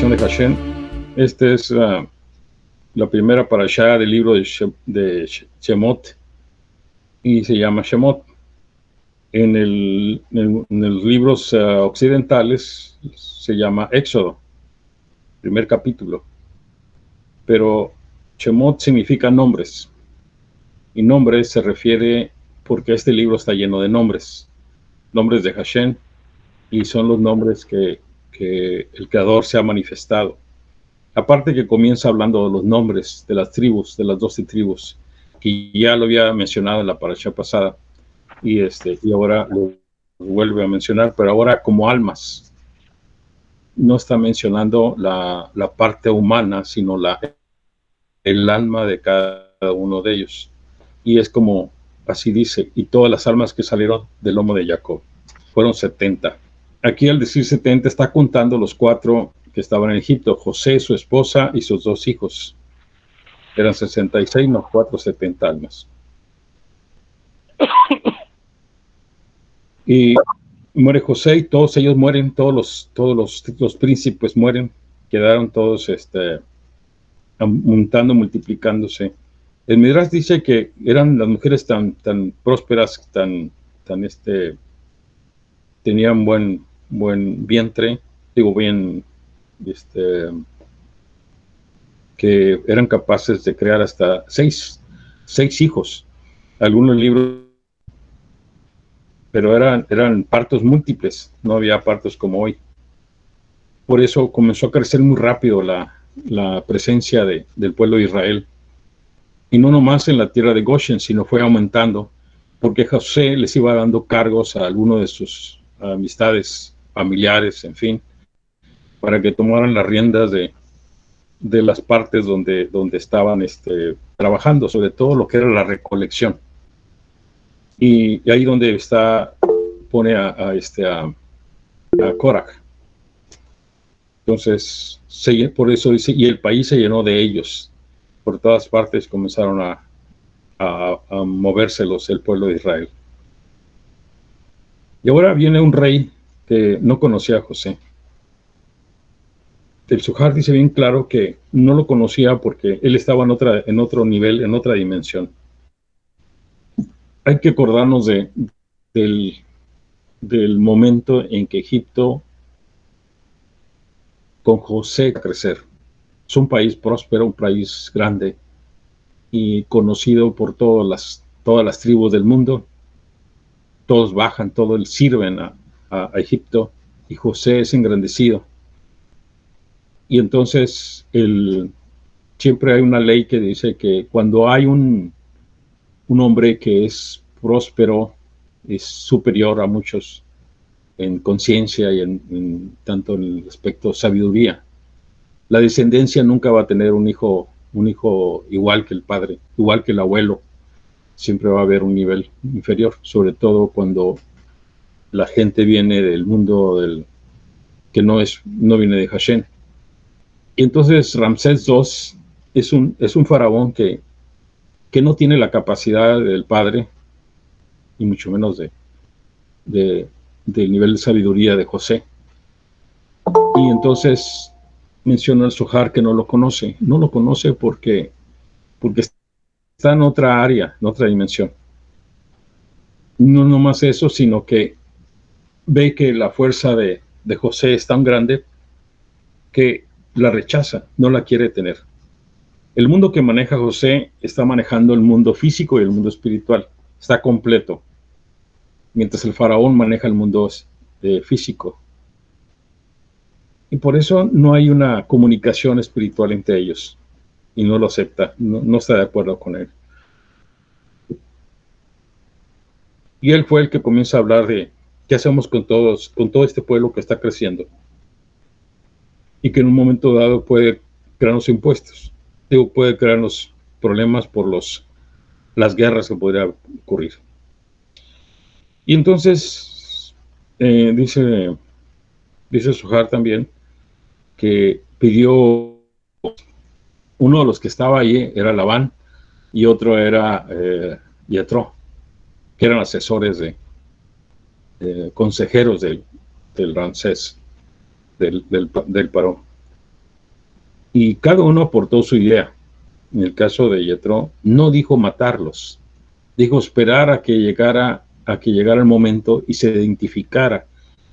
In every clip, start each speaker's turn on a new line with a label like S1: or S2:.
S1: salvación de Hashem. Esta es la primera parashá del libro de Shemot, y se llama Shemot. En los libros occidentales se llama Éxodo, primer capítulo. Pero Shemot significa nombres, y nombres se refiere porque este libro está lleno de nombres de Hashem, y son los nombres que el Creador se ha manifestado. Aparte que comienza hablando de los nombres de las tribus, de las 12 tribus, que ya lo había mencionado en la parasha pasada, y ahora lo vuelve a mencionar, pero ahora como almas. No está mencionando la parte humana, sino el alma de cada uno de ellos. Y es como, así dice, y todas las almas que salieron del lomo de Jacob. Fueron 70. Aquí al decir 70 está contando los 4 que estaban en Egipto, José, su esposa y sus 2 hijos. Eran 66, no 4, 70 almas. Y muere José y todos ellos mueren, todos los príncipes mueren, quedaron todos multiplicándose. El Midrash dice que eran las mujeres tan prósperas, tenían buen vientre, que eran capaces de crear hasta 6 hijos. Algunos libros, pero eran partos múltiples, no había partos como hoy. Por eso comenzó a crecer muy rápido la presencia del pueblo de Israel. Y no nomás en la tierra de Goshen, sino fue aumentando, porque José les iba dando cargos a algunos de sus amistades, familiares, en fin, para que tomaran las riendas de las partes donde estaban trabajando, sobre todo lo que era la recolección. Y ahí donde pone a Korach. Entonces, por eso dice, y el país se llenó de ellos. Por todas partes comenzaron a movérselos el pueblo de Israel. Y ahora viene un rey que no conocía a José. El Zohar dice bien claro que no lo conocía porque él estaba en otro nivel, en otra dimensión. Hay que acordarnos del momento en que Egipto con José a crecer. Es un país próspero, un país grande y conocido por todas las tribus del mundo. Todos bajan, todos sirven a Egipto, y José es engrandecido. Y entonces siempre hay una ley que dice que cuando hay un hombre que es próspero, es superior a muchos en conciencia y tanto en el aspecto sabiduría, la descendencia nunca va a tener un hijo igual que el padre, igual que el abuelo. Siempre va a haber un nivel inferior, sobre todo cuando la gente viene del mundo que no viene de Hashem. Y entonces Ramsés II es un faraón que no tiene la capacidad del padre, y mucho menos del nivel de sabiduría de José. Y entonces menciona el Zohar que no lo conoce porque está en otra área, en otra dimensión. No nomás eso, sino que ve que la fuerza de José es tan grande que la rechaza, no la quiere tener. El mundo que maneja José está manejando el mundo físico y el mundo espiritual, está completo, mientras el faraón maneja el mundo físico. Y por eso no hay una comunicación espiritual entre ellos, y no lo acepta, no está de acuerdo con él. Y él fue el que comienza a hablar de qué hacemos con todo este pueblo que está creciendo y que en un momento dado puede crearnos impuestos. Puede crearnos problemas por las guerras que podrían ocurrir. Y entonces dice Zohar también que pidió, uno de los que estaba allí era Labán y otro era Yetro, que eran asesores consejeros del Ramsés, del Paró. y cada uno aportó su idea. En el caso de Yetro, no dijo matarlos, dijo esperar a que llegara el momento y se identificara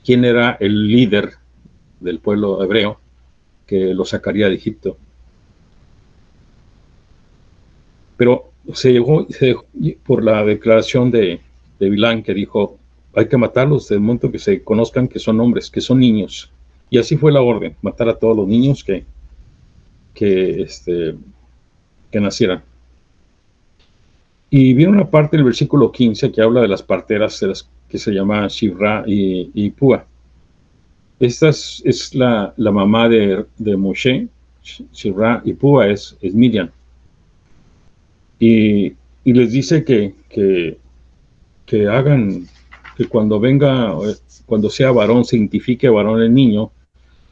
S1: quién era el líder del pueblo hebreo que lo sacaría de Egipto. Pero se dejó por la declaración de Bilán, que dijo, hay que matarlos del momento que se conozcan que son hombres, que son niños. Y así fue la orden, matar a todos los niños que nacieran. Y viene una parte del versículo 15 que habla de las parteras que se llaman Shifra y Púa. Esta es la mamá de Moshe. Shifra y Púa es Miriam. Y les dice que hagan, que cuando venga, cuando sea varón, se identifique varón el niño,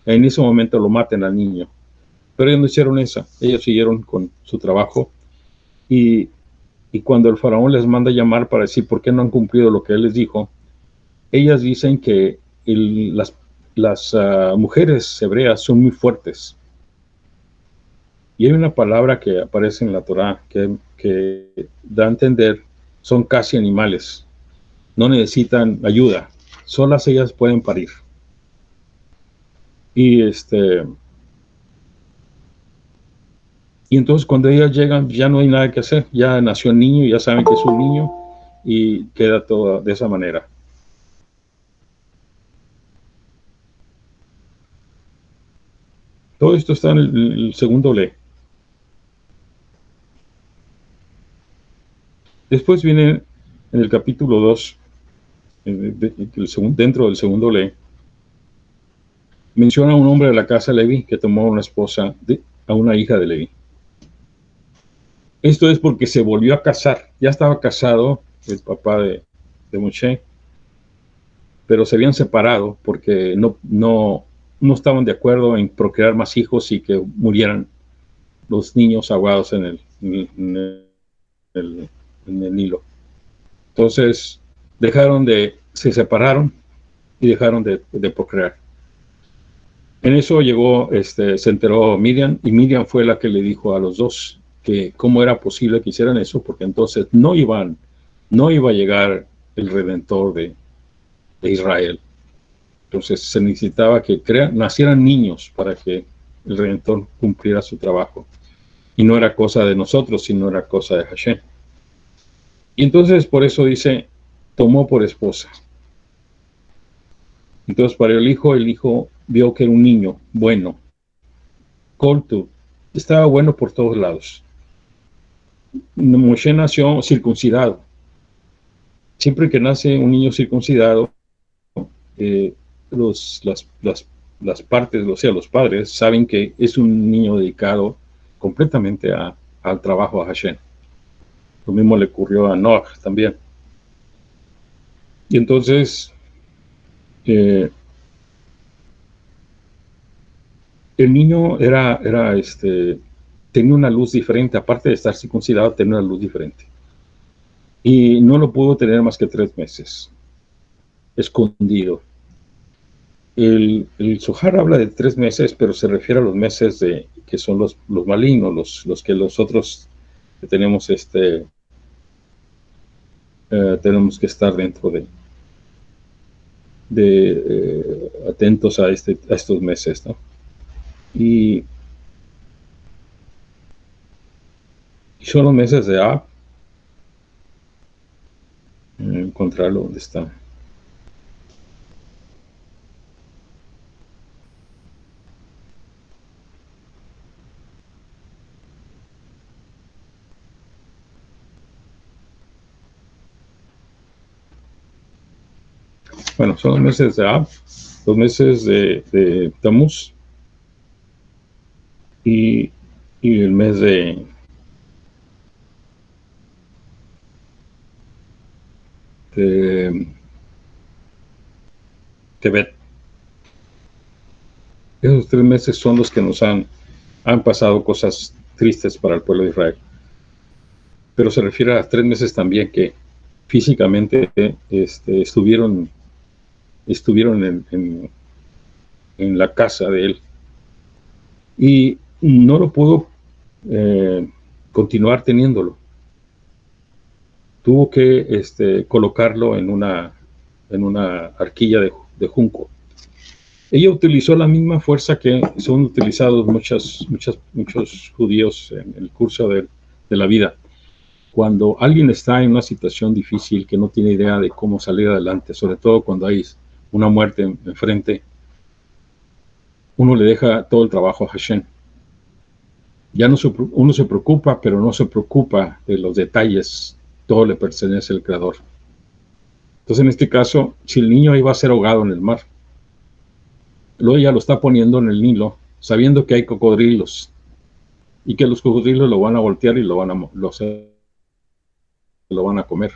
S1: en ese momento lo maten al niño. Pero ellos no hicieron eso, ellos siguieron con su trabajo y cuando el faraón les manda llamar para decir por qué no han cumplido lo que él les dijo, ellas dicen que las mujeres hebreas son muy fuertes. Y hay una palabra que aparece en la Torá que da a entender, son casi animales, no necesitan ayuda, solas ellas pueden parir. Y entonces cuando ellas llegan ya no hay nada que hacer, ya nació el niño, ya saben que es un niño y queda todo de esa manera. Todo esto está en el segundo ley. Después viene en el capítulo 2, dentro del segundo ley, menciona a un hombre de la casa de Levi que tomó una esposa a una hija de Levi. Esto es porque se volvió a casar. Ya estaba casado el papá de Moshe, pero se habían separado porque no estaban de acuerdo en procrear más hijos y que murieran los niños ahogados en el Nilo. Entonces se separaron y dejaron de procrear. En eso se enteró Miriam, y Miriam fue la que le dijo a los dos que cómo era posible que hicieran eso, porque entonces no iba a llegar el Redentor de Israel. Entonces se necesitaba que nacieran niños para que el Redentor cumpliera su trabajo. Y no era cosa de nosotros, sino era cosa de Hashem. Y entonces por eso dice, tomó por esposa. Entonces para el hijo vio que era un niño bueno, colto, estaba bueno por todos lados. Moshe nació circuncidado. Siempre que nace un niño circuncidado, las partes, o sea, los padres, saben que es un niño dedicado completamente al trabajo a Hashem. Lo mismo le ocurrió a Noah también. Y entonces, el niño tenía una luz diferente, aparte de estar circuncidado, tenía una luz diferente. Y no lo pudo tener más que 3 meses, escondido. El Zohar habla de 3 meses, pero se refiere a los meses que son los malignos, los que nosotros que tenemos tenemos que estar dentro de atentos a estos meses, ¿no? Y son los meses de Ab. Encontrarlo donde está. Bueno, son los meses de Ab, los meses de Tamuz y el mes de Tebet. Esos 3 meses son los que nos han pasado cosas tristes para el pueblo de Israel. Pero se refiere a 3 meses también que físicamente estuvieron en la casa de él. Y no lo pudo continuar teniéndolo. Tuvo que colocarlo en una arquilla de junco. Ella utilizó la misma fuerza que son utilizados muchos judíos en el curso de la vida. Cuando alguien está en una situación difícil, que no tiene idea de cómo salir adelante, sobre todo cuando hay una muerte enfrente, uno le deja todo el trabajo a Hashem. Ya no uno se preocupa, pero no se preocupa de los detalles. Todo le pertenece al Creador. Entonces, en este caso, si el niño iba a ser ahogado en el mar, luego ella lo está poniendo en el Nilo, sabiendo que hay cocodrilos y que los cocodrilos lo van a voltear y lo van a comer.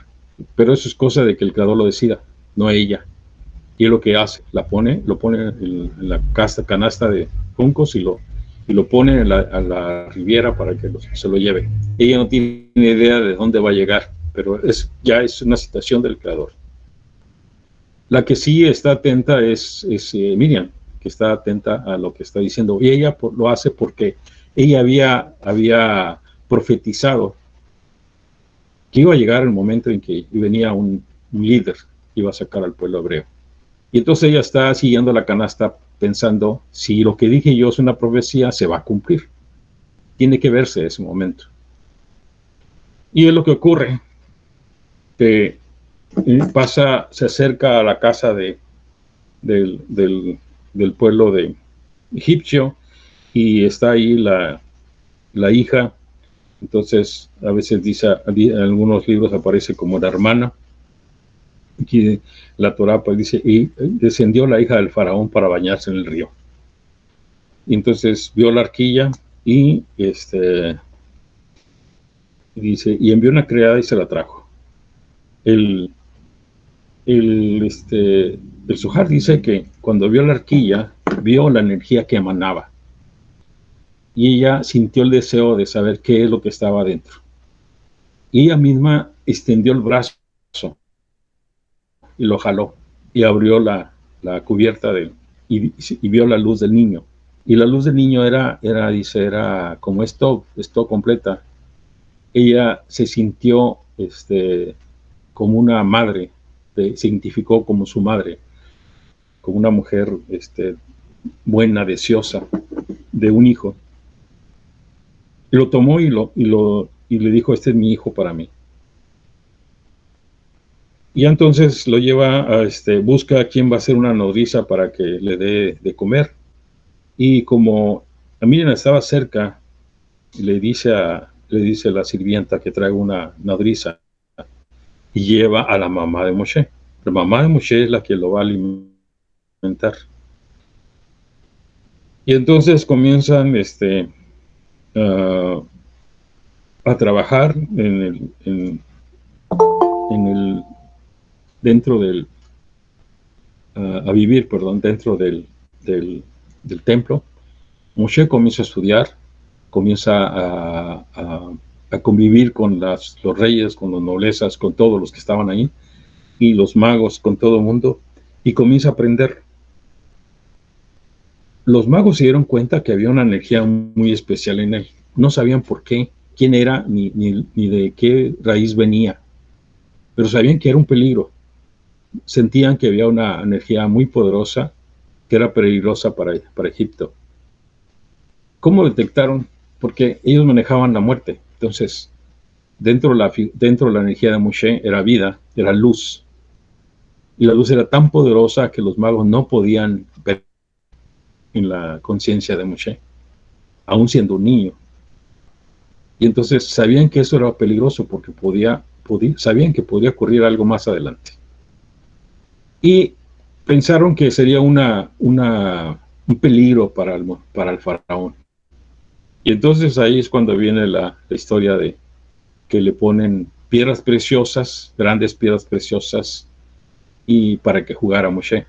S1: Pero eso es cosa de que el Creador lo decida, no ella. Y es lo que hace, lo pone en la canasta de juncos y lo pone a la riviera para que se lo lleve. Ella no tiene idea de dónde va a llegar, pero ya es una situación del Creador. La que sí está atenta es Miriam, que está atenta a lo que está diciendo. Y ella lo hace porque ella había profetizado que iba a llegar el momento en que venía un líder que iba a sacar al pueblo hebreo. Y entonces ella está siguiendo la canasta pensando, si lo que dije yo es una profecía, se va a cumplir. Tiene que verse ese momento. Y es lo que ocurre, que se acerca a la casa del pueblo de egipcio y está ahí la hija. Entonces a veces dice, en algunos libros aparece como la hermana. Aquí la Torá pues dice, y descendió la hija del faraón para bañarse en el río. Y entonces vio la arquilla y dice, y envió una criada y se la trajo. El Zohar dice que cuando vio la arquilla, vio la energía que emanaba. Y ella sintió el deseo de saber qué es lo que estaba dentro. Y ella misma extendió el brazo y lo jaló y abrió la cubierta y vio la luz del niño. Y la luz del niño era como esto completa. Ella se sintió como una madre, se identificó como su madre, como una mujer buena, deseosa de un hijo. Y lo tomó y le dijo, este es mi hijo para mí. Y entonces lo lleva busca a quién va a ser una nodriza para que le dé de comer. Y como Miriam estaba cerca, le dice a la sirvienta que traiga una nodriza y lleva a la mamá de Moshe. La mamá de Moshe es la que lo va a alimentar. Y entonces comienzan a trabajar a vivir dentro del templo. Moshe comienza a estudiar, comienza a convivir con los reyes, con las noblezas, con todos los que estaban ahí, y los magos, con todo el mundo, y comienza a aprender. Los magos se dieron cuenta que había una energía muy especial en él. No sabían por qué, quién era, ni de qué raíz venía, pero sabían que era un peligro. Sentían que había una energía muy poderosa que era peligrosa para Egipto. ¿Cómo detectaron? Porque ellos manejaban la muerte. Entonces, dentro de la energía de Moshe era vida, era luz. Y la luz era tan poderosa que los magos no podían ver en la conciencia de Moshe, aún siendo un niño. Y entonces sabían que eso era peligroso porque sabían que podía ocurrir algo más adelante. Y pensaron que sería un peligro para el faraón. Y entonces ahí es cuando viene la historia de que le ponen piedras preciosas, grandes piedras preciosas, y para que jugara Moshe.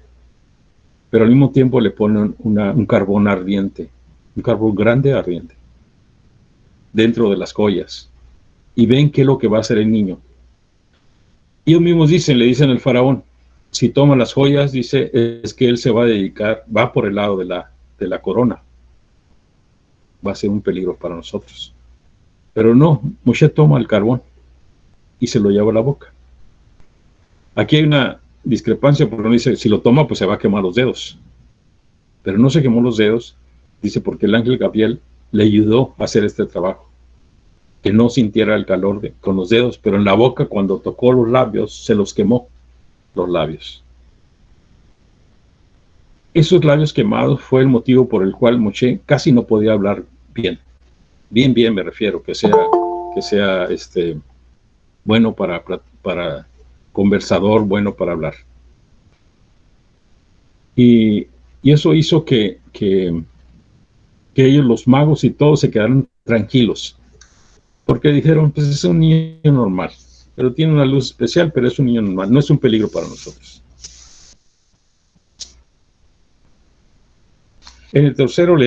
S1: Pero al mismo tiempo le ponen un carbón ardiente, un carbón grande ardiente, dentro de las joyas. Y ven qué es lo que va a hacer el niño. Ellos mismos le dicen al faraón, si toma las joyas, dice, es que él se va a dedicar, va por el lado de la corona. va a ser un peligro para nosotros. Pero no, Moshe toma el carbón y se lo lleva a la boca. Aquí hay una discrepancia porque uno dice, si lo toma, pues se va a quemar los dedos. Pero no se quemó los dedos, dice, porque el ángel Gabriel le ayudó a hacer este trabajo. Que no sintiera el calor con los dedos, pero en la boca, cuando tocó los labios, se los quemó los labios. Esos labios quemados fue el motivo por el cual Moshe casi no podía hablar bien. Bien me refiero, que sea bueno para conversador, bueno para hablar. Y eso hizo que ellos, los magos y todos, se quedaron tranquilos. Porque dijeron, pues es un niño normal, pero tiene una luz especial, pero es un niño normal, no es un peligro para nosotros. En el tercero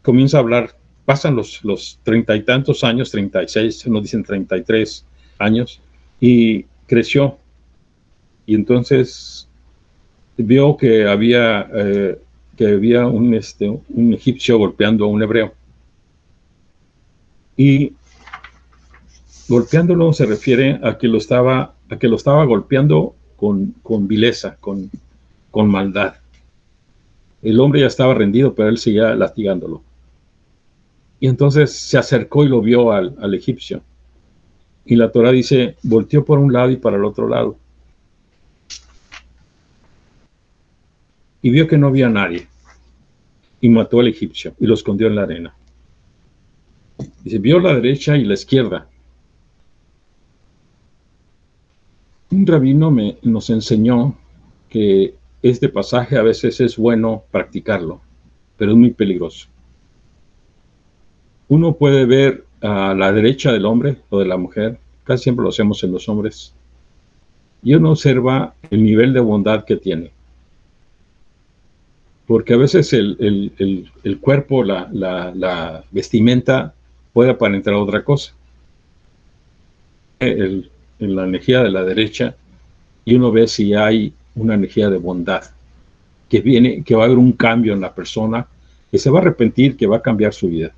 S1: comienza a hablar, pasan los 30 y tantos años, 36, nos dicen 33 años, y creció. Y entonces vio que había un egipcio golpeando a un hebreo. Y golpeándolo se refiere a que lo estaba golpeando con vileza, con maldad. El hombre ya estaba rendido, pero él seguía lastigándolo. Y entonces se acercó y lo vio al egipcio. Y la Torah dice, volteó por un lado y para el otro lado. Y vio que no había nadie. Y mató al egipcio y lo escondió en la arena. Dice, vio la derecha y la izquierda. Un rabino nos enseñó que este pasaje a veces es bueno practicarlo, pero es muy peligroso. Uno puede ver a la derecha del hombre o de la mujer, casi siempre lo hacemos en los hombres, y uno observa el nivel de bondad que tiene. Porque a veces el cuerpo, la vestimenta, puede aparentar otra cosa. En la energía de la derecha, y uno ve si hay una energía de bondad, que va a haber un cambio en la persona, que se va a arrepentir, que va a cambiar su vida.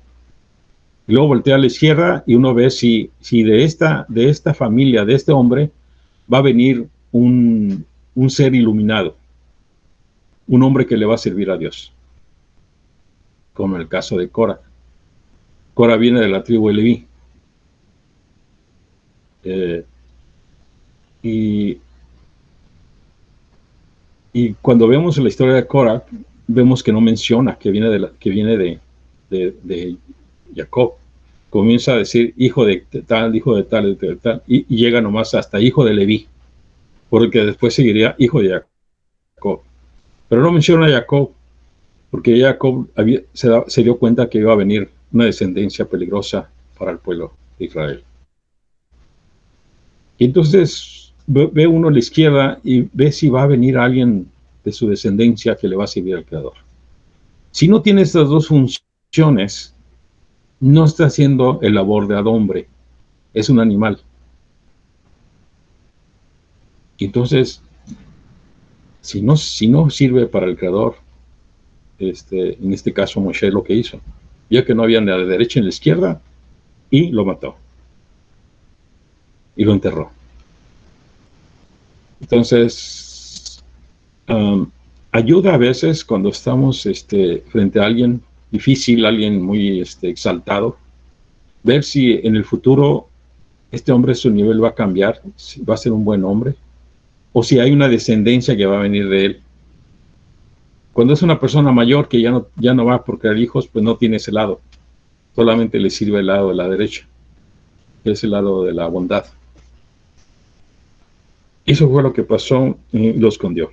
S1: Y luego voltea a la izquierda y uno ve si de esta familia, de este hombre, va a venir un ser iluminado, un hombre que le va a servir a Dios, como en el caso de Cora. Cora viene de la tribu de Leví. Y cuando vemos la historia de Cora, vemos que no menciona que viene de Jacob. Comienza a decir hijo de tal, y llega nomás hasta hijo de Leví, porque después seguiría hijo de Jacob. Pero no menciona a Jacob, porque Jacob se dio cuenta que iba a venir una descendencia peligrosa para el pueblo de Israel. Y entonces ve uno a la izquierda y ve si va a venir alguien de su descendencia que le va a servir al Creador. Si no tiene estas dos funciones, no está haciendo el labor de hombre, es un animal. Y entonces, si no sirve para el Creador, en este caso Moshe lo que hizo, vio que no había ni a la derecha ni a la izquierda, y lo mató. Y lo enterró. Entonces, ayuda a veces cuando estamos frente a alguien difícil, alguien muy exaltado, ver si en el futuro este hombre, su nivel va a cambiar, si va a ser un buen hombre, o si hay una descendencia que va a venir de él. Cuando es una persona mayor que ya no va por crear hijos, pues no tiene ese lado, solamente le sirve el lado de la derecha, que es el lado de la bondad. Eso fue lo que pasó y lo escondió.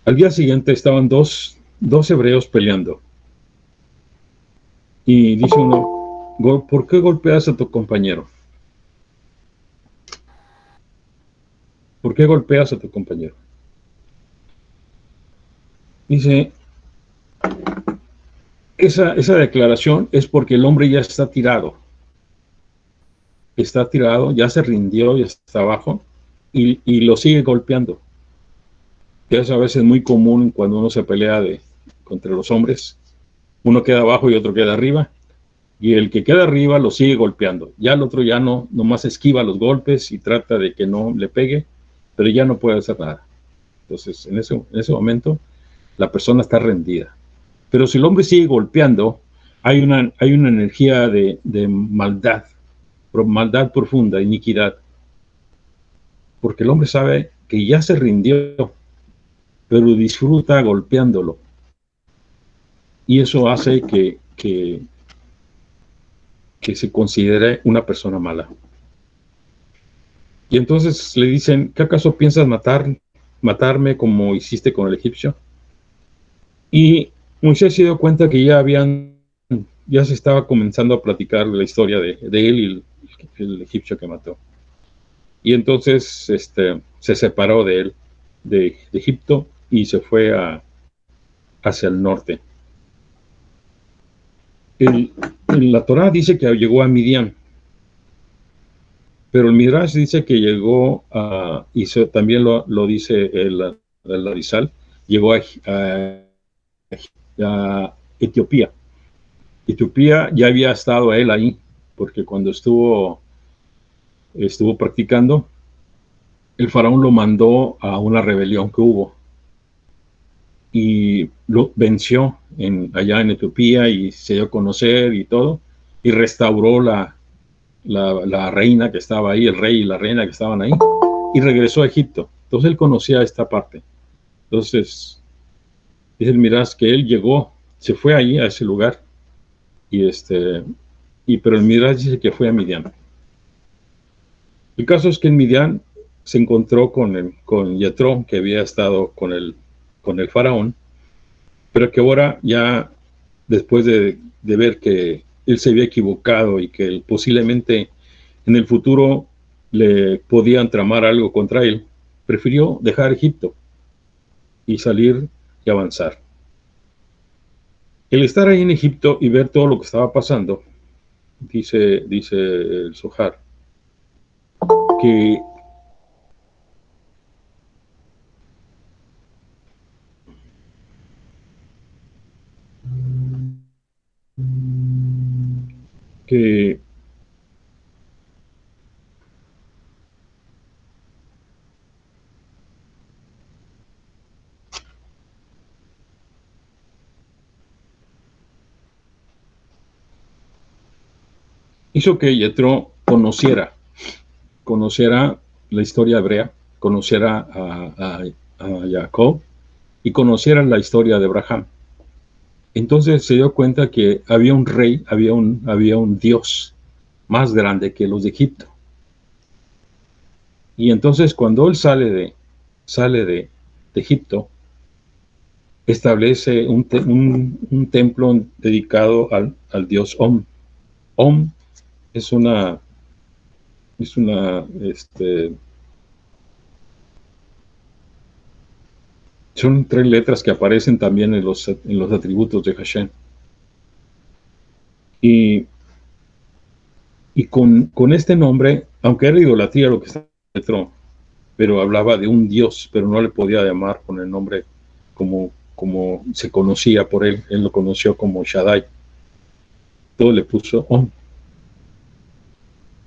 S1: Al día siguiente estaban dos hebreos peleando. Y dice uno, ¿por qué golpeas a tu compañero? ¿Por qué golpeas a tu compañero? Dice, esa declaración es porque el hombre ya está tirado. Está tirado, ya se rindió, ya está abajo, y lo sigue golpeando. Que es a veces muy común cuando uno se pelea contra los hombres, Uno queda abajo y otro queda arriba, y el que queda arriba lo sigue golpeando. Ya el otro ya no, nomás esquiva los golpes y trata de que no le pegue, pero ya no puede hacer nada. Entonces, en ese momento, la persona está rendida. Pero si el hombre sigue golpeando, hay una energía de maldad, maldad profunda, iniquidad, porque el hombre sabe que ya se rindió, pero disfruta golpeándolo. Y eso hace que se considere una persona mala. Y entonces le dicen, ¿qué acaso piensas matarme como hiciste con el egipcio? Y Moisés se dio cuenta que ya se estaba comenzando a platicar la historia de él y el egipcio que mató. Y entonces se separó de él, de Egipto, y se fue hacia el norte. La Torá dice que llegó a Midian, pero el Midrash dice que llegó y también lo dice el Arizal, llegó a Etiopía. Etiopía ya había estado él ahí, porque cuando estuvo practicando, el faraón lo mandó a una rebelión que hubo y lo venció allá en Etiopía y se dio a conocer y todo, y restauró la reina que estaba ahí, el rey y la reina que estaban ahí, y regresó a Egipto. Entonces él conocía esta parte. Entonces, dice el Midrash que él llegó, se fue ahí a ese lugar, pero el Midrash dice que fue a Midian. El caso es que en Midian se encontró con Yetro, que había estado con el faraón, pero que ahora ya, después de ver que él se había equivocado y que él posiblemente en el futuro le podían tramar algo contra él, prefirió dejar Egipto y salir y avanzar. El estar ahí en Egipto y ver todo lo que estaba pasando, dice el Zohar, que que hizo que Yetro conociera la historia hebrea, conociera a Jacob y conociera la historia de Abraham. Entonces se dio cuenta que había un rey, había un Dios más grande que los de Egipto. Y entonces cuando él sale de Egipto, establece un templo dedicado al dios Om. Om es son 3 letras que aparecen también en los atributos de Hashem. Y con este nombre, aunque era idolatría lo que está dentro, pero hablaba de un dios, pero no le podía llamar con el nombre como se conocía por él. Él lo conoció como Shaddai. Todo le puso Om.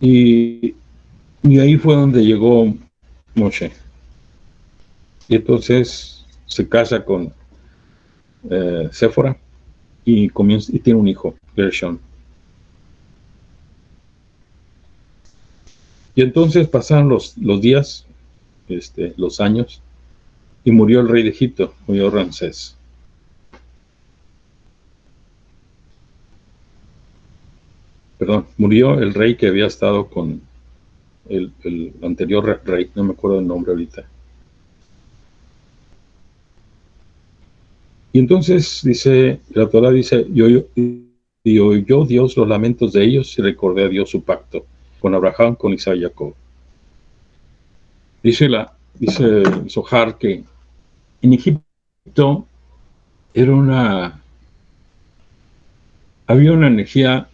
S1: Y ahí fue donde llegó Moshe. Y entonces se casa con Séfora y tiene un hijo, Gershon. Y entonces pasaron los días, los años, y murió el rey de Egipto, murió Ramsés. Perdón, murió el rey que había estado con el anterior rey, no me acuerdo el nombre ahorita. Y entonces la Torah dice, y oyó Dios los lamentos de ellos y recordé a Dios su pacto con Abraham, con Isaac y Jacob. Dice Zohar que en Egipto había una energía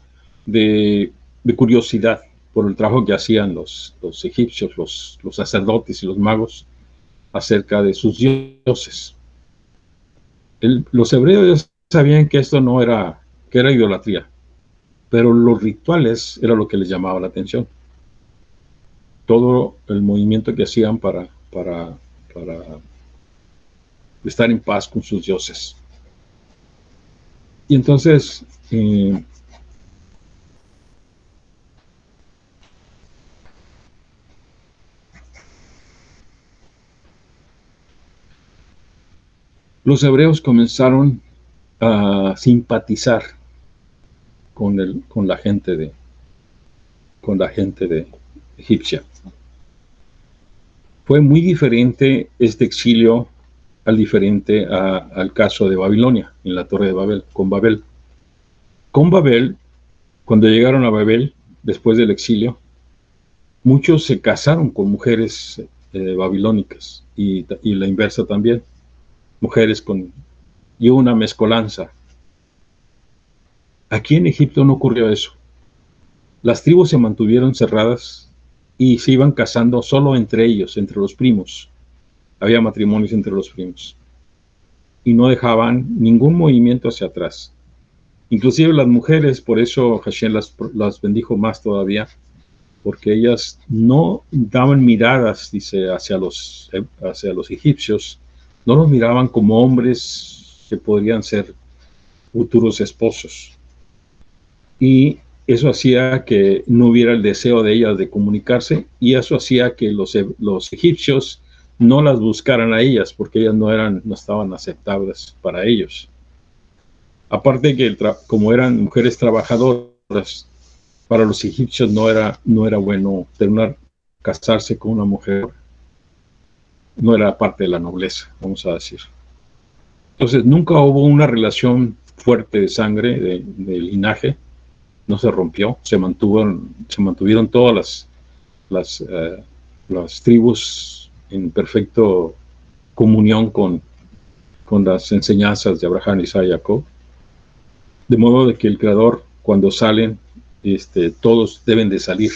S1: de curiosidad por el trabajo que hacían los egipcios, los sacerdotes y los magos acerca de sus dioses. Los hebreos sabían que esto no era, que era idolatría, pero los rituales era lo que les llamaba la atención. Todo el movimiento que hacían para estar en paz con sus dioses. Y entonces, los hebreos comenzaron a simpatizar con la gente de egipcia. Fue muy diferente este exilio al caso de Babilonia, en la Torre de Babel, con Babel. Con Babel, cuando llegaron a Babel, después del exilio, muchos se casaron con mujeres babilónicas y la inversa también, y una mezcolanza. Aquí en Egipto no ocurrió eso. Las tribus se mantuvieron cerradas y se iban casando solo entre ellos, entre los primos. Había matrimonios entre los primos. Y no dejaban ningún movimiento hacia atrás. Inclusive las mujeres, por eso Hashem las bendijo más todavía, porque ellas no daban miradas, dice, hacia los egipcios, no los miraban como hombres que podrían ser futuros esposos. Y eso hacía que no hubiera el deseo de ellas de comunicarse, y eso hacía que los egipcios no las buscaran a ellas, porque ellas no estaban aceptables para ellos. Aparte que como eran mujeres trabajadoras, para los egipcios no era bueno casarse con una mujer, no era parte de la nobleza, vamos a decir. Entonces nunca hubo una relación fuerte de sangre, de linaje, no se rompió, se mantuvieron todas las tribus en perfecto comunión con las enseñanzas de Abraham, Isaac y Jacob, de modo de que el Creador, cuando salen, todos deben de salir.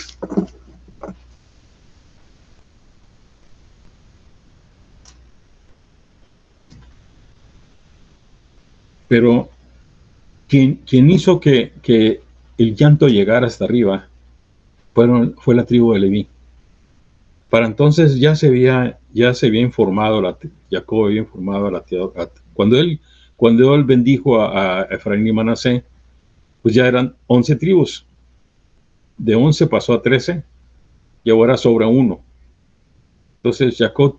S1: Pero quien hizo que el llanto llegara hasta arriba fue la tribu de Leví. Para entonces ya se había informado, Jacob había informado cuando él bendijo a Efraín y Manasé, pues ya eran 11 tribus. De 11 pasó a 13 y ahora sobra uno. Entonces Jacob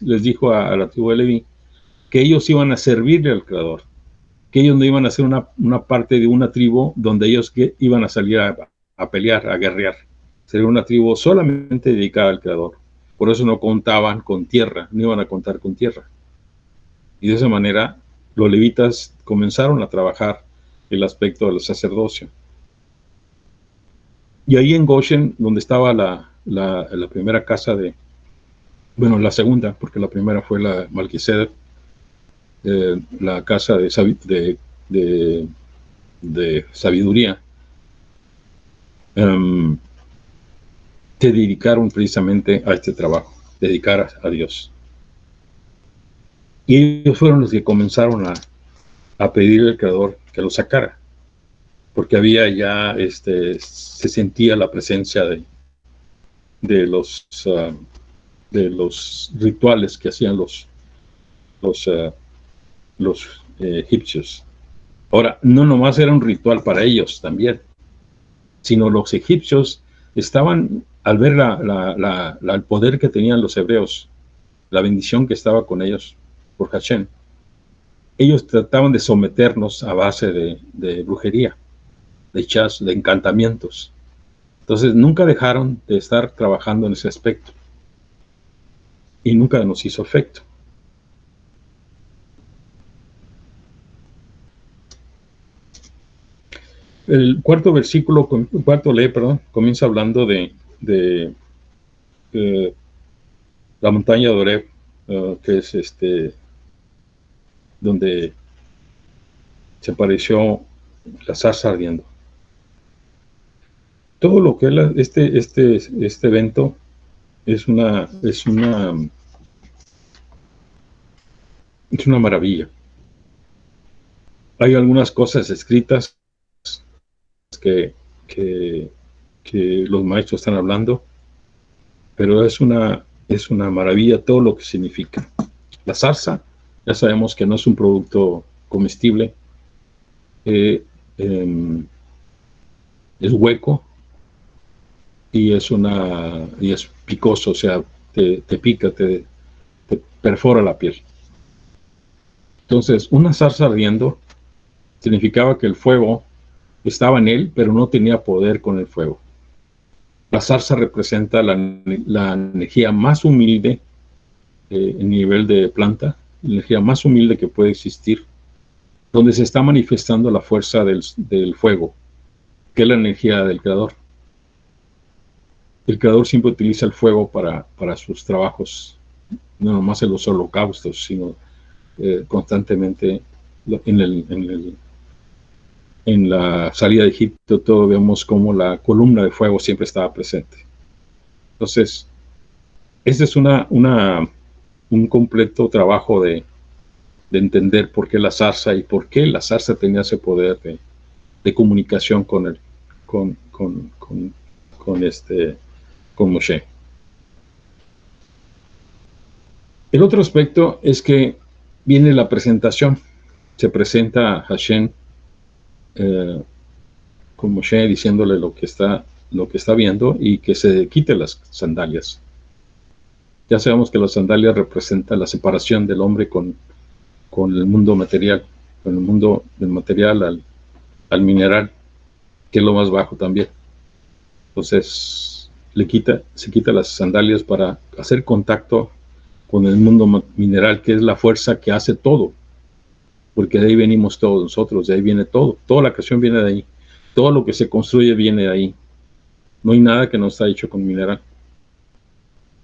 S1: les dijo a la tribu de Leví que ellos iban a servirle al Creador, que ellos no iban a ser una parte de una tribu donde ellos iban a salir a pelear, a guerrear. Sería una tribu solamente dedicada al Creador. Por eso no contaban con tierra, no iban a contar con tierra. Y de esa manera los levitas comenzaron a trabajar el aspecto del sacerdocio. Y ahí en Goshen, donde estaba la primera casa la segunda, porque la primera fue la Malquisedec, la casa de sabiduría, se dedicaron precisamente a este trabajo, dedicar a Dios. Y ellos fueron los que comenzaron a pedirle al Creador que lo sacara, porque había ya, se sentía la presencia de los rituales que hacían los egipcios. Ahora, no nomás era un ritual para ellos también, sino los egipcios estaban, al ver el poder que tenían los hebreos, la bendición que estaba con ellos por Hashem, ellos trataban de someternos a base de brujería, de hechazos, de encantamientos. Entonces nunca dejaron de estar trabajando en ese aspecto y nunca nos hizo efecto. El cuarto ley, comienza hablando de la montaña de Oreb, que es donde se apareció la zarza ardiendo. Todo lo que este evento es una maravilla. Hay algunas cosas escritas que, que, que los maestros están hablando, pero es una maravilla todo lo que significa. La zarza, ya sabemos que no es un producto comestible, eh, eh, es hueco y es picoso, o sea, te pica, te perfora la piel. Entonces, una zarza ardiendo significaba que el fuego estaba en él, pero no tenía poder con el fuego. La zarza representa la energía más humilde en nivel de planta, la energía más humilde que puede existir, donde se está manifestando la fuerza del fuego, que es la energía del creador. El creador siempre utiliza el fuego para sus trabajos, no nomás en los holocaustos, sino constantemente en la salida de Egipto. Todo vemos como la columna de fuego siempre estaba presente. Entonces, este es un completo trabajo de entender por qué la zarza y por qué la zarza tenía ese poder de comunicación con, con, con, con, con Moshe. El otro aspecto es que viene la presentación. Se presenta a Hashem con Moshe diciéndole lo que está viendo y que se quite las sandalias. Ya sabemos que las sandalias representan la separación del hombre con el mundo material, con el mundo del material al mineral, que es lo más bajo también. Entonces, se quita las sandalias para hacer contacto con el mundo mineral, que es la fuerza que hace todo, porque de ahí venimos todos nosotros, de ahí viene todo, toda la creación viene de ahí, todo lo que se construye viene de ahí, no hay nada que no está hecho con mineral.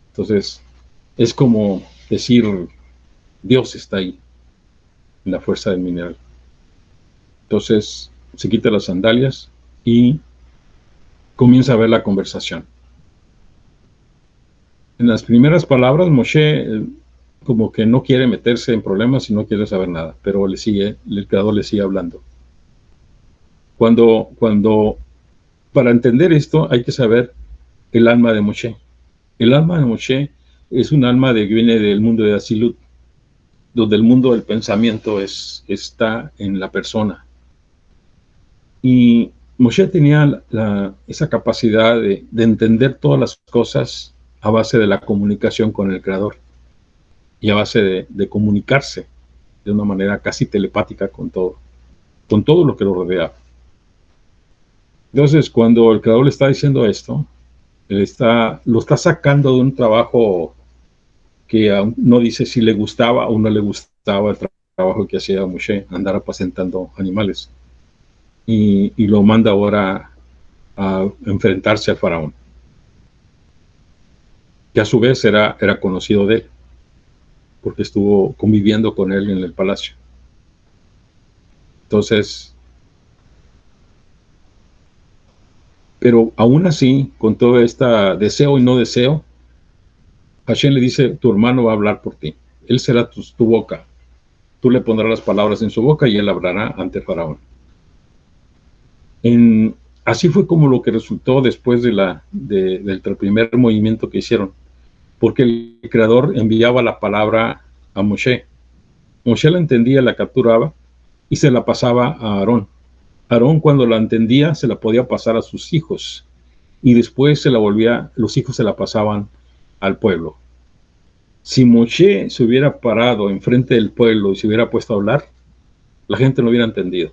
S1: Entonces, es como decir, Dios está ahí, en la fuerza del mineral. Entonces, se quita las sandalias y comienza a ver la conversación. En las primeras palabras, Moshe como que no quiere meterse en problemas y no quiere saber nada, pero el creador le sigue hablando. Para entender esto hay que saber el alma de Moshe. El alma de Moshe es un alma que viene del mundo de Asilut, donde el mundo del pensamiento está en la persona. Y Moshe tenía esa capacidad de entender todas las cosas a base de la comunicación con el creador y a base de comunicarse de una manera casi telepática con todo lo que lo rodea. Entonces, cuando el creador le está diciendo esto, lo está sacando de un trabajo que aún no dice si le gustaba o no le gustaba el trabajo que hacía Moshe, andar apacentando animales. Y lo manda ahora a enfrentarse al faraón, que a su vez era conocido de él, porque estuvo conviviendo con él en el palacio. Entonces, pero aún así, con todo este deseo y no deseo, Hashem le dice, tu hermano va a hablar por ti. Él será tu boca. Tú le pondrás las palabras en su boca y él hablará ante el faraón. Así fue como lo que resultó después del primer movimiento que hicieron, porque el creador enviaba la palabra a Moshe. Moshe la entendía, la capturaba y se la pasaba a Aarón. Aarón, cuando la entendía, se la podía pasar a sus hijos y después los hijos se la pasaban al pueblo. Si Moshe se hubiera parado enfrente del pueblo y se hubiera puesto a hablar, la gente no hubiera entendido,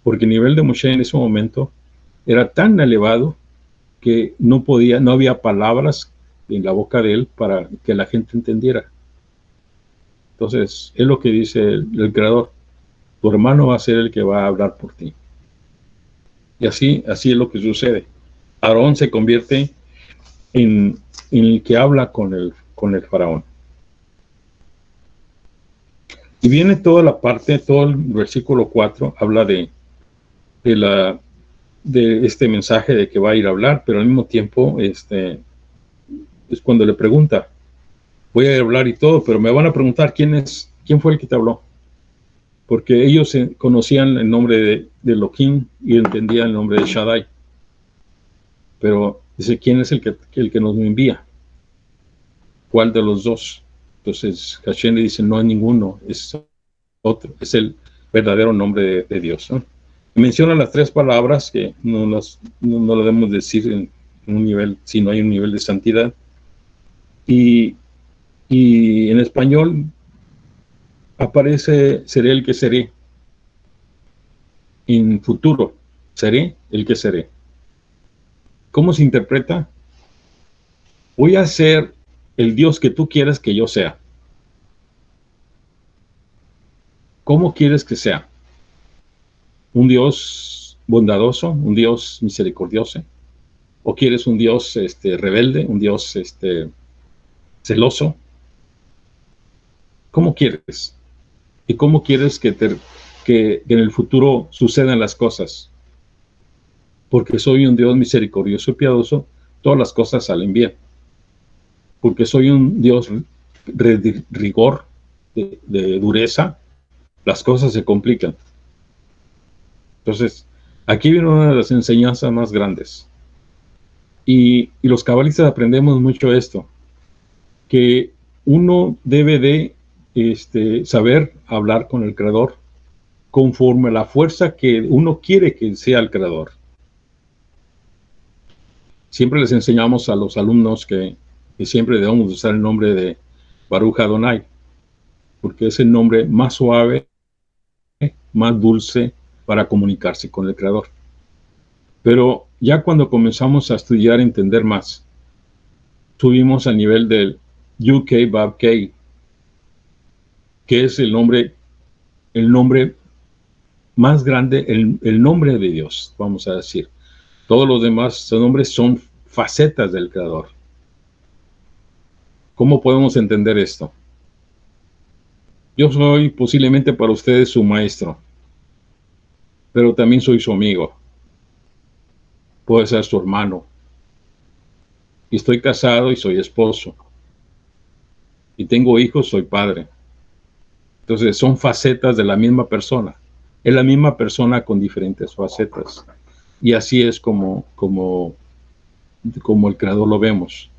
S1: porque el nivel de Moshe en ese momento era tan elevado que no había palabras en la boca de él para que la gente entendiera. Entonces, es lo que dice el creador, tu hermano va a ser el que va a hablar por ti. Y así es lo que sucede. Aarón se convierte en el que habla con el faraón. Y viene toda la parte, todo el versículo 4 habla de este mensaje de que va a ir a hablar, pero al mismo tiempo es cuando le pregunta, voy a ir a hablar y todo, pero me van a preguntar quién fue el que te habló. porque ellos conocían el nombre de Elohim y entendían el nombre de Shaddai. Pero dice, ¿quién es el que nos envía? ¿Cuál de los dos? Entonces Hashem le dice, no hay ninguno, es otro, es el verdadero nombre de Dios, ¿no? Y menciona las tres palabras que no lo debemos decir en un nivel, si no hay un nivel de santidad. Y en español aparece, seré el que seré. En futuro, seré el que seré. ¿Cómo se interpreta? Voy a ser el Dios que tú quieras que yo sea. ¿Cómo quieres que sea? ¿Un Dios bondadoso? ¿Un Dios misericordioso? ¿O quieres un Dios rebelde? ¿Un Dios celoso? ¿Cómo quieres? ¿Y cómo quieres que en el futuro sucedan las cosas? Porque soy un Dios misericordioso y piadoso, todas las cosas salen bien. Porque soy un Dios de rigor, de dureza, las cosas se complican. Entonces, aquí viene una de las enseñanzas más grandes. Y los cabalistas aprendemos mucho esto, que uno debe de saber hablar con el Creador conforme a la fuerza que uno quiere que sea el Creador. Siempre les enseñamos a los alumnos que siempre debemos usar el nombre de Baruch Adonai, porque es el nombre más suave, más dulce para comunicarse con el Creador. Pero ya cuando comenzamos a estudiar, entender más, subimos al nivel del UK Bab K, que es el nombre más grande, el nombre de Dios, vamos a decir. Todos los demás nombres son facetas del Creador. ¿Cómo podemos entender esto? Yo soy posiblemente para ustedes su maestro, pero también soy su amigo. Puedo ser su hermano. Y estoy casado y soy esposo. Y tengo hijos, soy padre. Entonces son facetas de la misma persona. Es la misma persona con diferentes facetas. Y así es como el Creador lo vemos.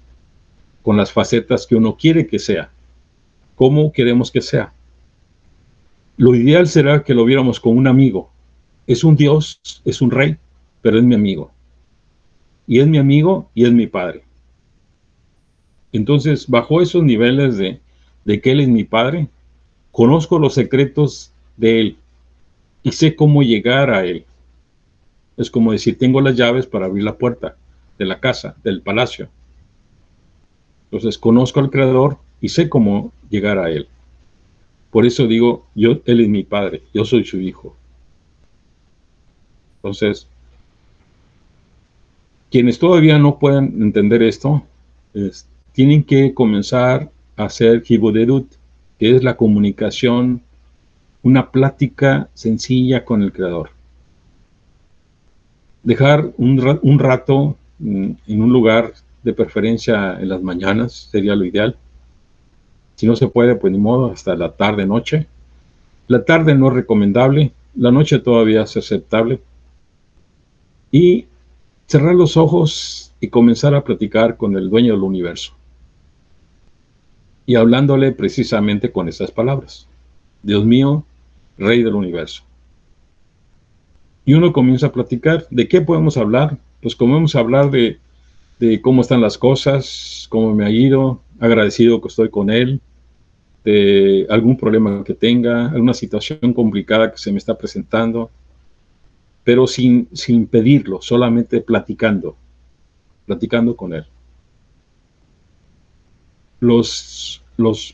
S1: Con las facetas que uno quiere que sea. ¿Cómo queremos que sea? Lo ideal será que lo viéramos como un amigo. Es un Dios, es un rey, pero es mi amigo. Y es mi amigo y es mi padre. Entonces, bajo esos niveles de que Él es mi padre, conozco los secretos de Él y sé cómo llegar a Él. Es como decir, tengo las llaves para abrir la puerta de la casa, del palacio. Entonces, conozco al Creador y sé cómo llegar a Él. Por eso digo, Él es mi padre, yo soy su hijo. Entonces, quienes todavía no pueden entender esto, tienen que comenzar a hacer Hibodedut, que es la comunicación, una plática sencilla con el Creador. Dejar un rato en un lugar, de preferencia en las mañanas, sería lo ideal. Si no se puede, pues ni modo, hasta la tarde, noche. La tarde no es recomendable, la noche todavía es aceptable. Y cerrar los ojos y comenzar a platicar con el dueño del universo. Y hablándole precisamente con estas palabras. Dios mío, Rey del universo. Y uno comienza a platicar. ¿De qué podemos hablar? Pues comenzamos a hablar de cómo están las cosas, cómo me ha ido, agradecido que estoy con él, de algún problema que tenga, alguna situación complicada que se me está presentando, pero sin pedirlo, solamente platicando con él. Los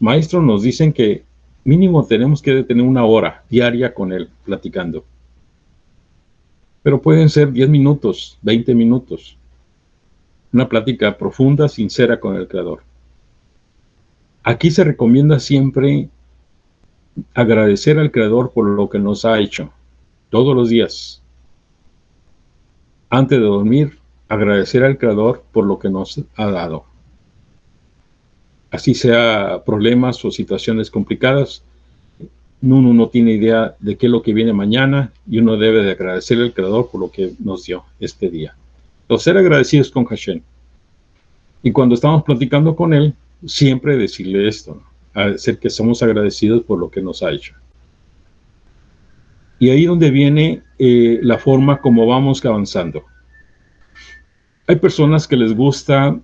S1: maestros nos dicen que mínimo tenemos que tener una hora diaria con él, platicando. Pero pueden ser 10 minutos, 20 minutos. Una plática profunda, sincera con el Creador. Aquí se recomienda siempre agradecer al Creador por lo que nos ha hecho, todos los días. Antes de dormir, agradecer al Creador por lo que nos ha dado. Así sea problemas o situaciones complicadas, uno no tiene idea de qué es lo que viene mañana y uno debe de agradecerle al Creador por lo que nos dio este día. Entonces, ser agradecidos con Hashem. Y cuando estamos platicando con Él, siempre decirle esto, ¿no? Hacer que somos agradecidos por lo que nos ha hecho. Y ahí donde viene la forma como vamos avanzando. Hay personas que les gusta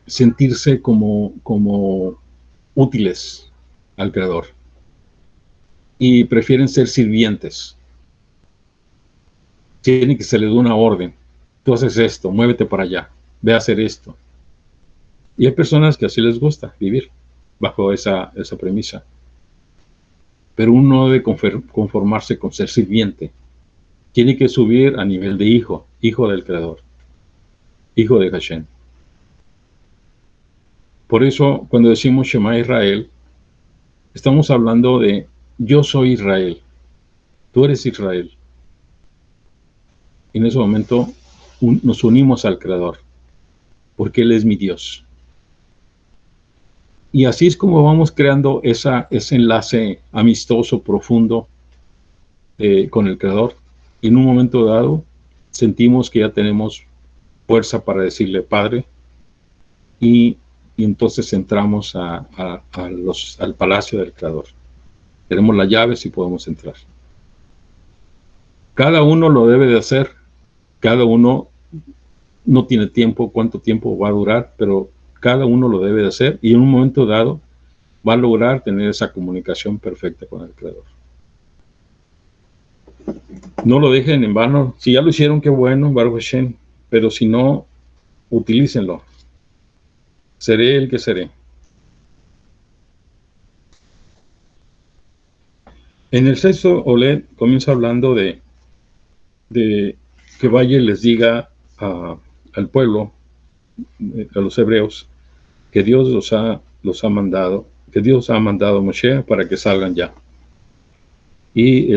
S1: sentirse como útiles al Creador y prefieren ser sirvientes. Tienen que se les dé una orden. Tú haces esto, muévete para allá, ve a hacer esto. Y hay personas que así les gusta vivir bajo esa premisa. Pero uno no debe conformarse con ser sirviente. Tiene que subir a nivel de hijo, hijo del Creador, hijo de Hashem. Por eso, cuando decimos Shema Israel, estamos hablando de yo soy Israel, tú eres Israel. Y en ese momento nos unimos al Creador, porque Él es mi Dios. Y así es como vamos creando ese enlace amistoso, profundo con el Creador. Y en un momento dado sentimos que ya tenemos fuerza para decirle Padre, y entonces entramos al palacio del Creador. Tenemos las llaves y podemos entrar. Cada uno lo debe de hacer, cada uno no tiene tiempo, cuánto tiempo va a durar, pero cada uno lo debe de hacer y en un momento dado va a lograr tener esa comunicación perfecta con el Creador. No lo dejen en vano. Si ya lo hicieron, qué bueno, Baruch Hashem, pero si no, utilícenlo. Seré el que seré. En el sexto Oled comienza hablando de que vaya y les diga al pueblo, a los hebreos, que Dios los ha mandado, que Dios ha mandado a Moshe para que salgan ya. Y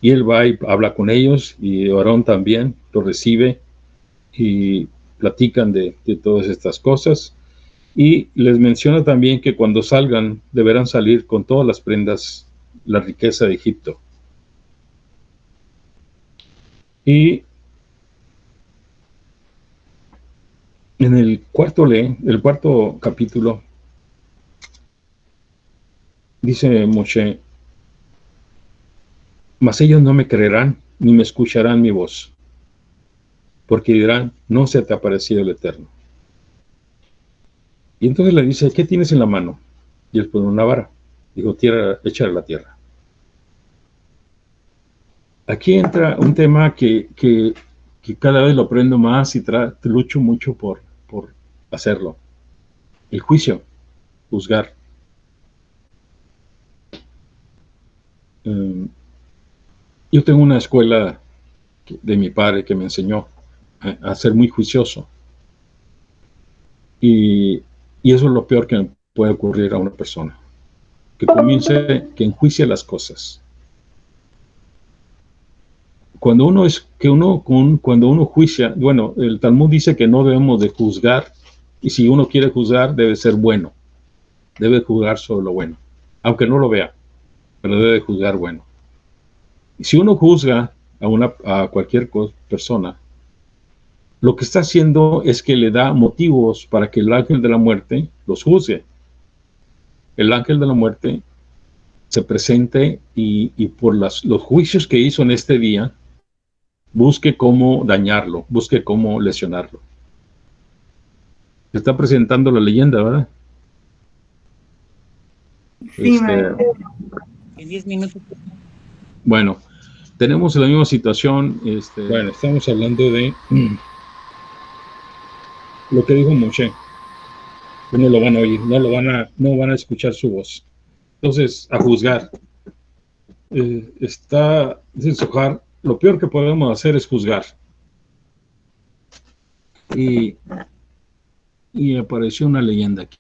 S1: él va y habla con ellos, y Aarón también lo recibe y platican de todas estas cosas. Y les menciona también que cuando salgan deberán salir con todas las prendas, la riqueza de Egipto. Y en el cuarto capítulo, dice Moshe: mas ellos no me creerán ni me escucharán mi voz, porque dirán, no se te ha aparecido el Eterno. Y entonces le dice, ¿qué tienes en la mano? Y él pone una vara. Dijo, tierra, échale la tierra. Aquí entra un tema que cada vez lo aprendo más y lucho mucho por hacerlo. El juicio, juzgar. Yo tengo una escuela de mi padre que me enseñó a ser muy juicioso. Y eso es lo peor que puede ocurrir a una persona. Que enjuicie las cosas. Cuando uno juicia, bueno, el Talmud dice que no debemos de juzgar, y si uno quiere juzgar debe ser bueno, debe juzgar sobre lo bueno, aunque no lo vea, pero debe juzgar bueno. Y si uno juzga a cualquier persona, lo que está haciendo es que le da motivos para que el ángel de la muerte los juzgue. El ángel de la muerte se presente y por los juicios que hizo en este día, busque cómo dañarlo, busque cómo lesionarlo. Se está presentando la leyenda, ¿verdad?
S2: Sí, en 10 minutos.
S1: Bueno, tenemos la misma situación. Bueno, estamos hablando de lo que dijo Moshe. No lo van a oír, no van a escuchar su voz. Entonces, a juzgar. Dice Zohar, lo peor que podemos hacer es juzgar. Y apareció una leyenda aquí.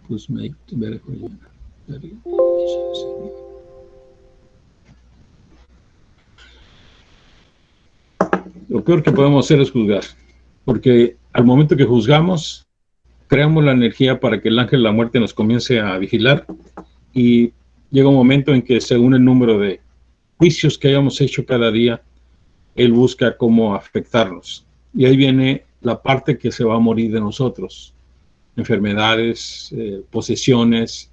S1: Pues lo peor que podemos hacer es juzgar, porque al momento que juzgamos, creamos la energía para que el ángel de la muerte nos comience a vigilar, y llega un momento en que, según el número de juicios que hayamos hecho cada día, él busca cómo afectarnos. Y ahí viene la parte que se va a morir de nosotros: enfermedades, posesiones,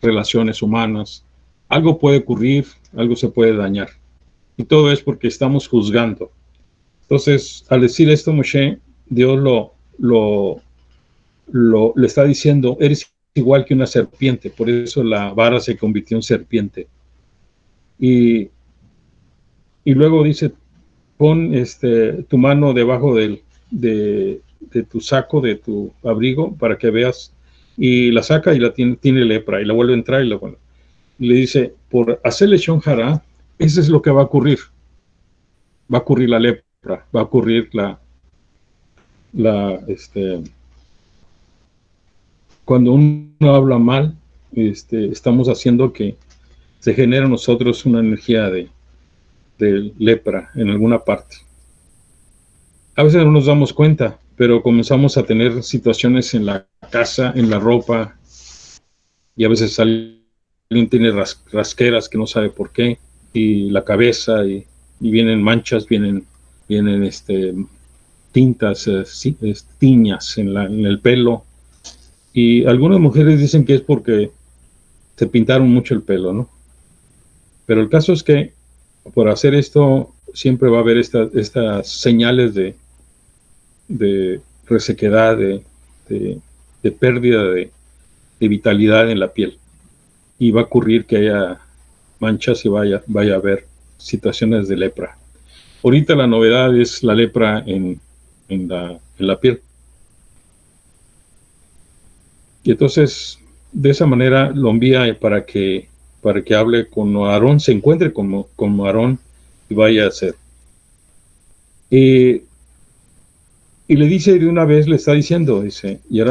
S1: relaciones humanas. Algo puede ocurrir, algo se puede dañar. Y todo es porque estamos juzgando. Entonces, al decir esto, Moshe, Dios le está diciendo: eres igual que una serpiente. Por eso la vara se convirtió en serpiente. Y luego dice: pon tu mano debajo de tu saco, de tu abrigo, para que veas. Y la saca y tiene lepra, y la vuelve a entrar y le dice: por hacerle shon hara, eso es lo que va a ocurrir. Va a ocurrir la lepra, va a ocurrir cuando uno habla mal, estamos haciendo que se genere en nosotros una energía de lepra en alguna parte. A veces no nos damos cuenta, pero comenzamos a tener situaciones en la casa, en la ropa, y a veces alguien tiene rasqueras que no sabe por qué, y la cabeza, y vienen manchas, vienen tintas, tiñas en el pelo, y algunas mujeres dicen que es porque se pintaron mucho el pelo, ¿no? Pero el caso es que por hacer esto siempre va a haber estas señales de resequedad, de pérdida de vitalidad en la piel, y va a ocurrir que haya manchas y vaya a haber situaciones de lepra. Ahorita la novedad es la lepra en la piel. Y entonces, de esa manera lo envía para que hable con Aarón, se encuentre con Aarón y vaya a hacer. Y le dice de una vez, le está diciendo, dice: y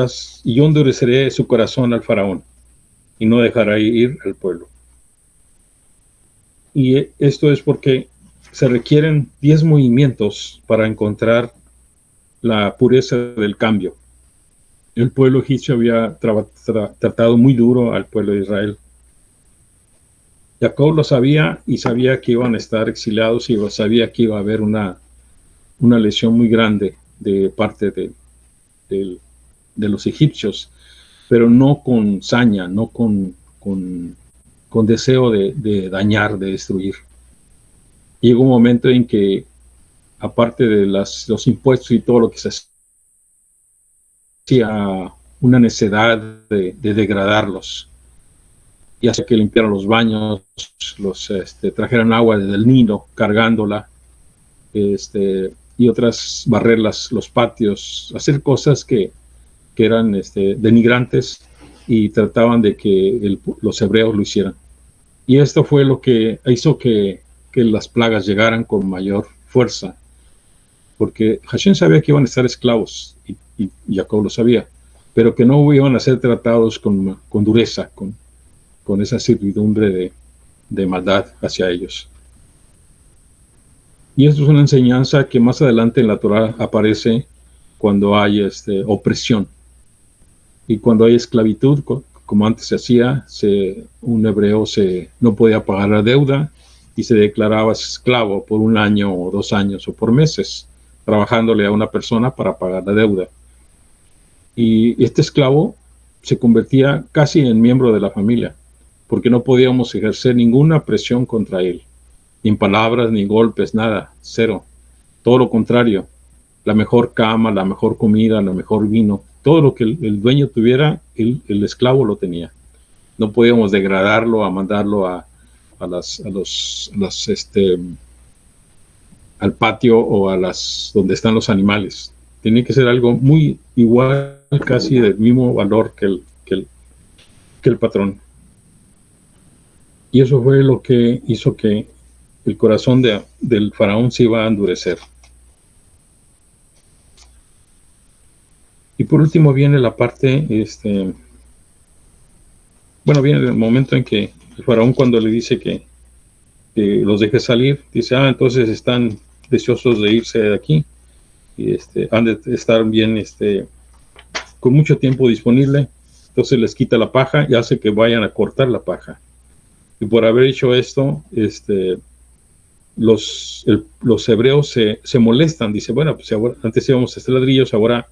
S1: yo endureceré su corazón al faraón, y no dejará ir al pueblo. Y esto es porque se requieren 10 movimientos para encontrar la pureza del cambio. El pueblo egipcio había tratado muy duro al pueblo de Israel. Jacob lo sabía, y sabía que iban a estar exiliados, y sabía que iba a haber una lesión muy grande de parte de los egipcios, pero no con saña, no con deseo de dañar, de destruir. Llegó un momento en que, aparte de los impuestos y todo lo que se hacía, una necesidad de degradarlos, y hacía que limpiaran los baños, trajeran agua desde el Nilo cargándola, y otras, barrer los patios, hacer cosas que eran denigrantes, y trataban de que los hebreos lo hicieran. Y esto fue lo que hizo que las plagas llegaran con mayor fuerza, porque Hashem sabía que iban a estar esclavos, y Jacob lo sabía, pero que no iban a ser tratados con dureza, con esa servidumbre de maldad hacia ellos. Y esto es una enseñanza que más adelante en la Torah aparece cuando hay opresión. Y cuando hay esclavitud, como antes se hacía, un hebreo no podía pagar la deuda y se declaraba esclavo por 1 año o 2 años o por meses, trabajándole a una persona para pagar la deuda. Y este esclavo se convertía casi en miembro de la familia, porque no podíamos ejercer ninguna presión contra él, ni palabras, ni golpes, nada, cero. Todo lo contrario, la mejor cama, la mejor comida, el mejor vino, todo lo que el dueño tuviera, el esclavo lo tenía. No podíamos degradarlo, a mandarlo al patio o donde están los animales. Tenía que ser algo muy igual, casi del mismo valor que el patrón. Y eso fue lo que hizo que el corazón del faraón se iba a endurecer. Y por último viene la parte, viene el momento en que el faraón, cuando le dice que los deje salir, dice: entonces están deseosos de irse de aquí, y han de estar bien con mucho tiempo disponible, entonces les quita la paja y hace que vayan a cortar la paja. Y por haber hecho esto, los hebreos se molestan. Dice, bueno, pues ahora, antes íbamos a hacer ladrillos, ahora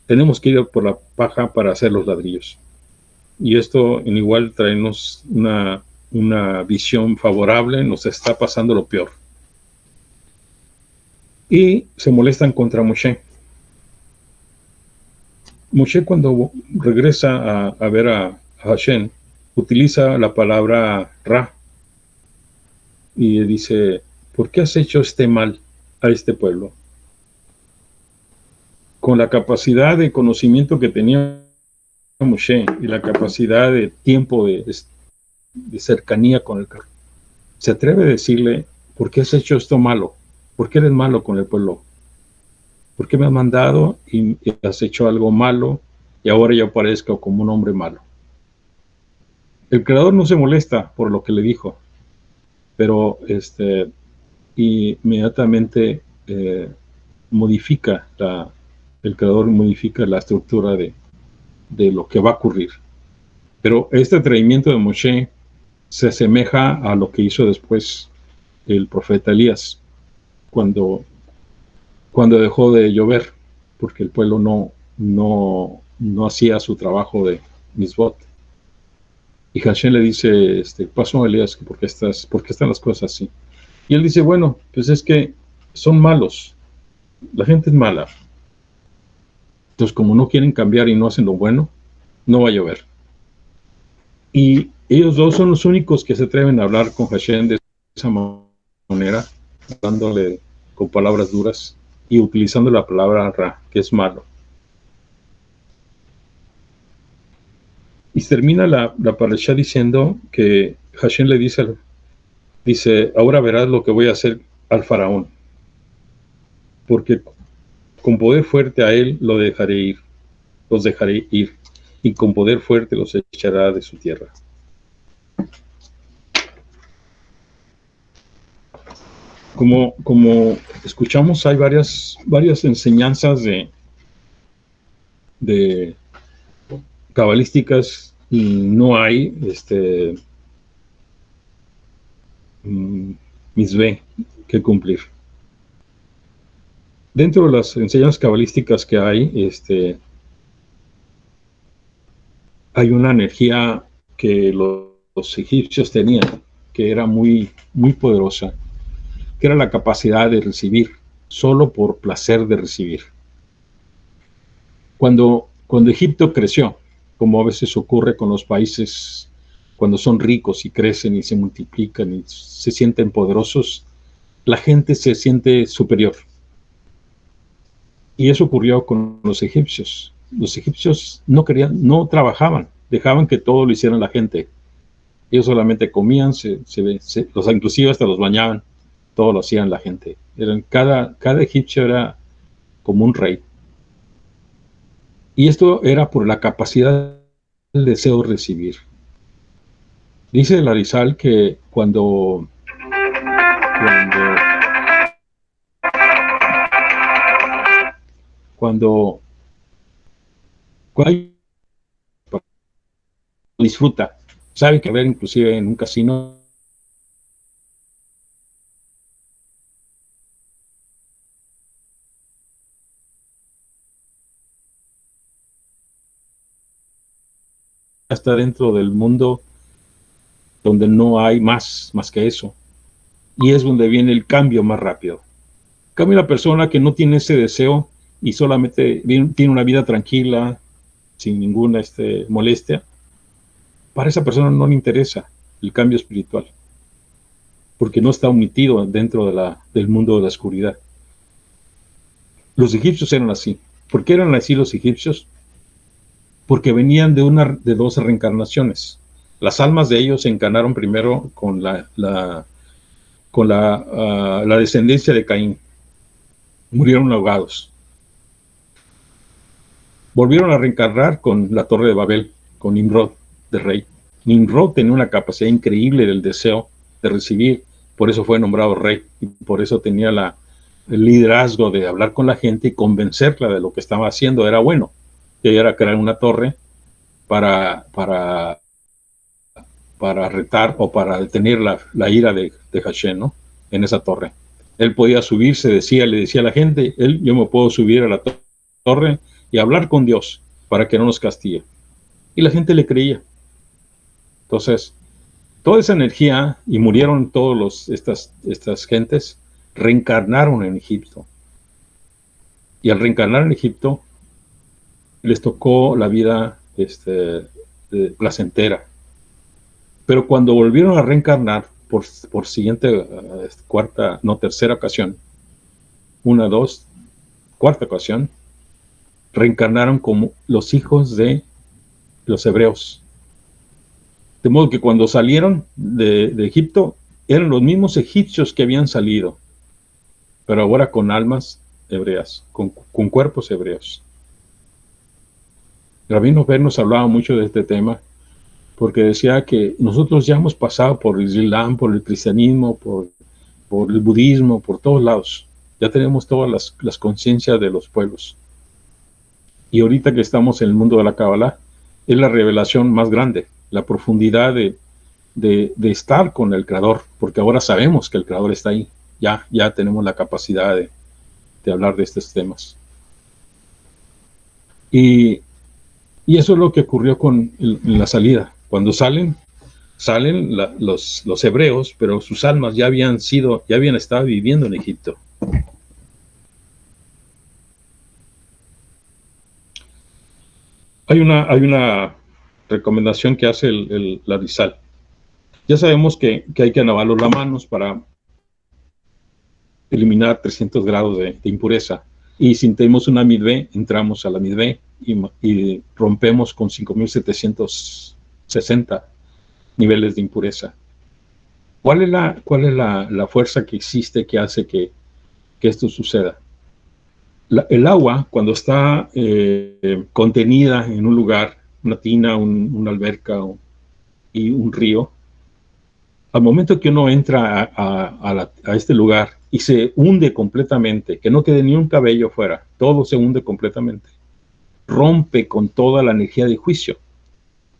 S1: tenemos que ir por la paja para hacer los ladrillos. Y esto en igual traernos una visión favorable, nos está pasando lo peor. Y se molestan contra Moshe. Moshe, cuando regresa a ver a Hashem, utiliza la palabra Ra y dice, ¿por qué has hecho este mal a este pueblo? Con la capacidad de conocimiento que tenía Moshe y la capacidad de tiempo de cercanía con el carro, se atreve a decirle, ¿por qué has hecho esto malo? ¿Por qué eres malo con el pueblo? ¿Por qué me has mandado y has hecho algo malo y ahora yo parezco como un hombre malo? El creador no se molesta por lo que le dijo, pero inmediatamente el creador modifica la estructura de lo que va a ocurrir. Pero este atrevimiento de Moshe se asemeja a lo que hizo después el profeta Elías, cuando dejó de llover, porque el pueblo no hacía su trabajo de misbot. Y Hashem le dice, pasó Elías, ¿por qué están las cosas así? Y él dice, bueno, pues es que son malos, la gente es mala. Entonces, como no quieren cambiar y no hacen lo bueno, no va a llover. Y ellos dos son los únicos que se atreven a hablar con Hashem de esa manera, dándole con palabras duras y utilizando la palabra Ra, que es malo. Y termina la parashá diciendo que Hashem le dice, ahora verás lo que voy a hacer al faraón, porque con poder fuerte a él los dejaré ir, y con poder fuerte los echará de su tierra. Como escuchamos, hay varias enseñanzas de cabalísticas y no hay misbé que cumplir. Dentro de las enseñanzas cabalísticas que hay, hay una energía que los egipcios tenían, que era muy, muy poderosa, que era la capacidad de recibir, solo por placer de recibir. Cuando Egipto creció, como a veces ocurre con los países cuando son ricos y crecen y se multiplican y se sienten poderosos, la gente se siente superior. Y eso ocurrió con los egipcios. Los egipcios no trabajaban, dejaban que todo lo hicieran la gente. Ellos solamente comían, inclusive hasta los bañaban, todo lo hacían la gente. Cada egipcio era como un rey. Y esto era por la capacidad del deseo de recibir. Dice el Arizal que cuando disfruta, sabe que ver inclusive en un casino está dentro del mundo donde no hay más que eso, y es donde viene el cambio más rápido. En cambio, la persona que no tiene ese deseo y solamente tiene una vida tranquila, sin ninguna molestia, para esa persona no le interesa el cambio espiritual, porque no está omitido dentro del mundo de la oscuridad. Los egipcios eran así. ¿Por qué eran así los egipcios? Porque venían de dos reencarnaciones. Las almas de ellos se encarnaron primero con la descendencia de Caín. Murieron ahogados. Volvieron a reencarnar con la Torre de Babel, con Nimrod, de rey. Nimrod tenía una capacidad increíble del deseo de recibir, por eso fue nombrado rey, y por eso tenía el liderazgo de hablar con la gente y convencerla de lo que estaba haciendo era bueno. que era crear una torre para retar o para detener la ira de Hashem, ¿no? En esa torre. Él podía subirse, le decía a la gente, yo me puedo subir a la torre y hablar con Dios para que no nos castigue. Y la gente le creía. Entonces, toda esa energía, y murieron estas gentes, reencarnaron en Egipto. Y al reencarnar en Egipto, les tocó la vida placentera. Pero cuando volvieron a reencarnar, por siguiente, tercera ocasión, cuarta ocasión, reencarnaron como los hijos de los hebreos. De modo que cuando salieron de Egipto, eran los mismos egipcios que habían salido, pero ahora con almas hebreas, con cuerpos hebreos. Rabino Ver nos hablaba mucho de este tema, porque decía que nosotros ya hemos pasado por el Islam, por el cristianismo, por el budismo, por todos lados. Ya tenemos todas las conciencias de los pueblos. Y ahorita que estamos en el mundo de la Kabbalah, es la revelación más grande, la profundidad de estar con el Creador, porque ahora sabemos que el Creador está ahí. Ya tenemos la capacidad de hablar de estos temas. Y eso es lo que ocurrió en la salida. Cuando salen los hebreos, pero sus almas ya habían estado viviendo en Egipto. Hay una recomendación que hace la Arizal. Ya sabemos que hay que lavarnos las manos para eliminar 300 grados de impureza. Y si tenemos una midvé, entramos a la midvé y rompemos con 5.760 niveles de impureza. ¿Cuál es la fuerza que existe que hace que esto suceda? El agua, cuando está contenida en un lugar, una tina, una alberca y un río, al momento que uno entra a este lugar y se hunde completamente, que no quede ni un cabello fuera, todo se hunde completamente, rompe con toda la energía de juicio.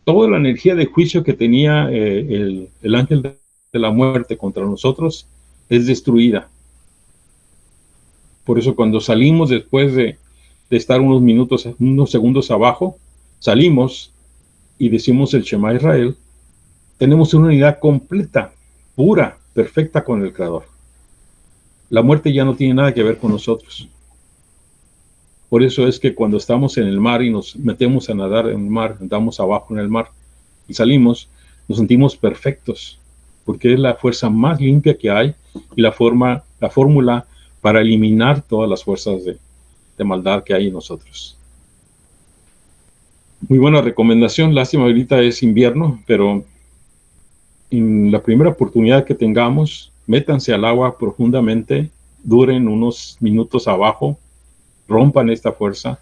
S1: Toda la energía de juicio que tenía el ángel de la muerte contra nosotros es destruida. Por eso cuando salimos después de estar unos segundos abajo, salimos y decimos el Shema Israel, tenemos una unidad completa, pura, perfecta con el Creador. La muerte ya no tiene nada que ver con nosotros. Por eso es que cuando estamos en el mar y nos metemos a nadar en el mar, andamos abajo en el mar y salimos, nos sentimos perfectos, porque es la fuerza más limpia que hay y la fórmula para eliminar todas las fuerzas de maldad que hay en nosotros. Muy buena recomendación. Lástima, ahorita es invierno, pero en la primera oportunidad que tengamos, métanse al agua profundamente, duren unos minutos abajo, rompan esta fuerza.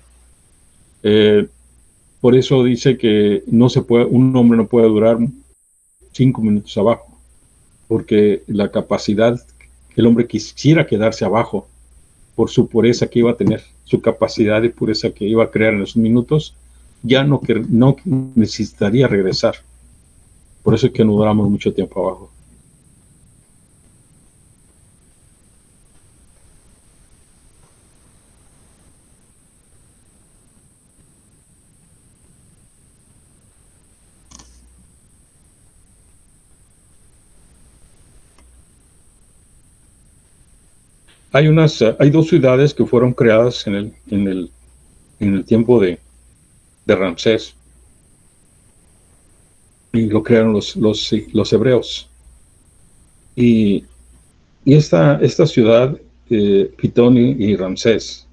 S1: Por eso dice que un hombre no puede durar 5 minutos abajo, porque la capacidad que el hombre quisiera quedarse abajo por su pureza que iba a tener, su capacidad de pureza que iba a crear en esos minutos, ya no necesitaría regresar. Por eso es que no duramos mucho tiempo abajo. Hay dos ciudades que fueron creadas en el tiempo de Ramsés, y lo crearon los hebreos. Y esta ciudad, Pitón y Ramsés,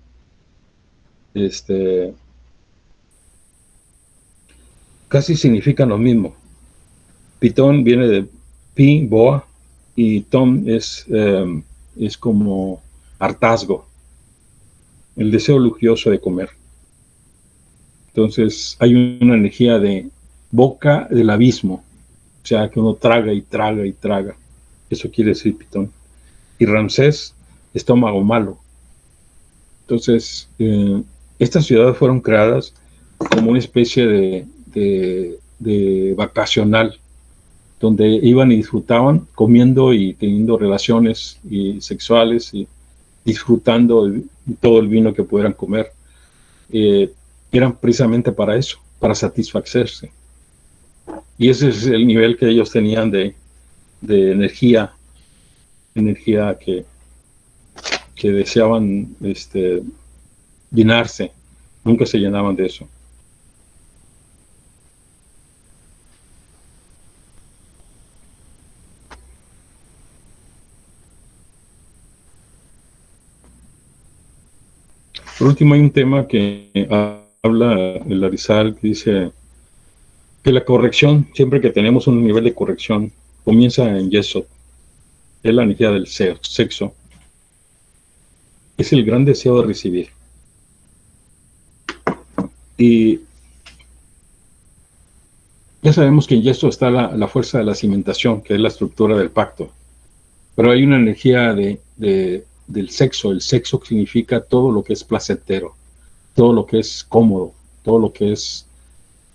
S1: casi significan lo mismo. Pitón viene de pi, boa, y tom es como hartazgo, el deseo lujurioso de comer. Entonces hay una energía de boca del abismo, o sea que uno traga y traga y traga. Eso quiere decir Pitón. Y Ramsés, estómago malo. Entonces estas ciudades fueron creadas como una especie de vacacional, donde iban y disfrutaban comiendo y teniendo relaciones y sexuales y disfrutando todo el vino que pudieran comer. Eran precisamente para eso, para satisfacerse. Y ese es el nivel que ellos tenían de energía que deseaban llenarse. Nunca se llenaban de eso. Por último, hay un tema que habla el Arizal, que dice que la corrección, siempre que tenemos un nivel de corrección, comienza en Yesod. Es la energía del sexo. Es el gran deseo de recibir. Y ya sabemos que en Yesod está la fuerza de la cimentación, que es la estructura del pacto. Pero hay una energía del sexo. El sexo significa todo lo que es placentero, todo lo que es cómodo, todo lo que es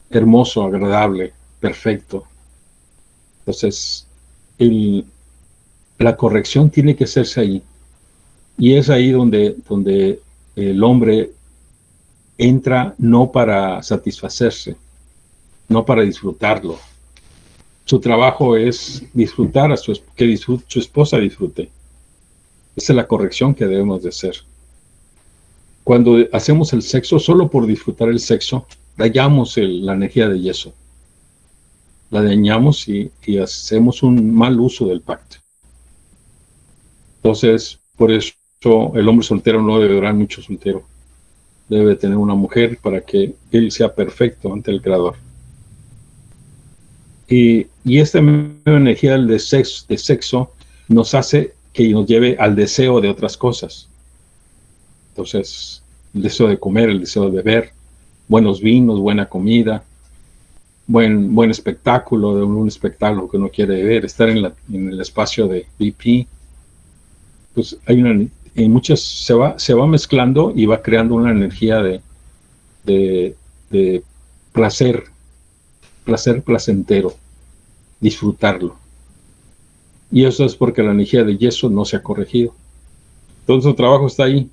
S1: hermoso, agradable, perfecto. Entonces, la corrección tiene que hacerse ahí. Y es ahí donde el hombre entra no para satisfacerse, no para disfrutarlo. Su trabajo es disfrutar que su esposa disfrute. Esa es la corrección que debemos de hacer. Cuando hacemos el sexo solo por disfrutar el sexo, dañamos la energía de Yeso. La dañamos y hacemos un mal uso del pacto. Entonces, por eso el hombre soltero no debe durar mucho soltero. Debe tener una mujer para que él sea perfecto ante el Creador. Y esta misma energía de sexo nos hace que nos lleve al deseo de otras cosas. Entonces, el deseo de comer, el deseo de beber, buenos vinos, buena comida, buen espectáculo, un espectáculo que uno quiere ver, estar en el espacio de BP. Pues hay muchas, se va mezclando y va creando una energía de placer placentero, disfrutarlo. Y eso es porque la energía de Yeso no se ha corregido. Todo su trabajo está ahí.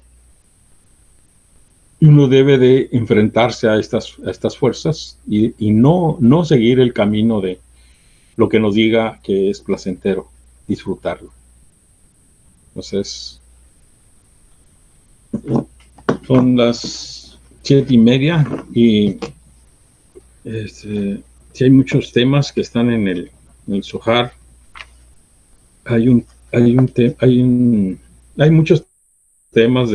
S1: Y uno debe de enfrentarse a estas fuerzas y no seguir el camino de lo que nos diga que es placentero, disfrutarlo. Entonces, son las 7:30 y sí hay muchos temas que están en el Zohar. Hay muchos temas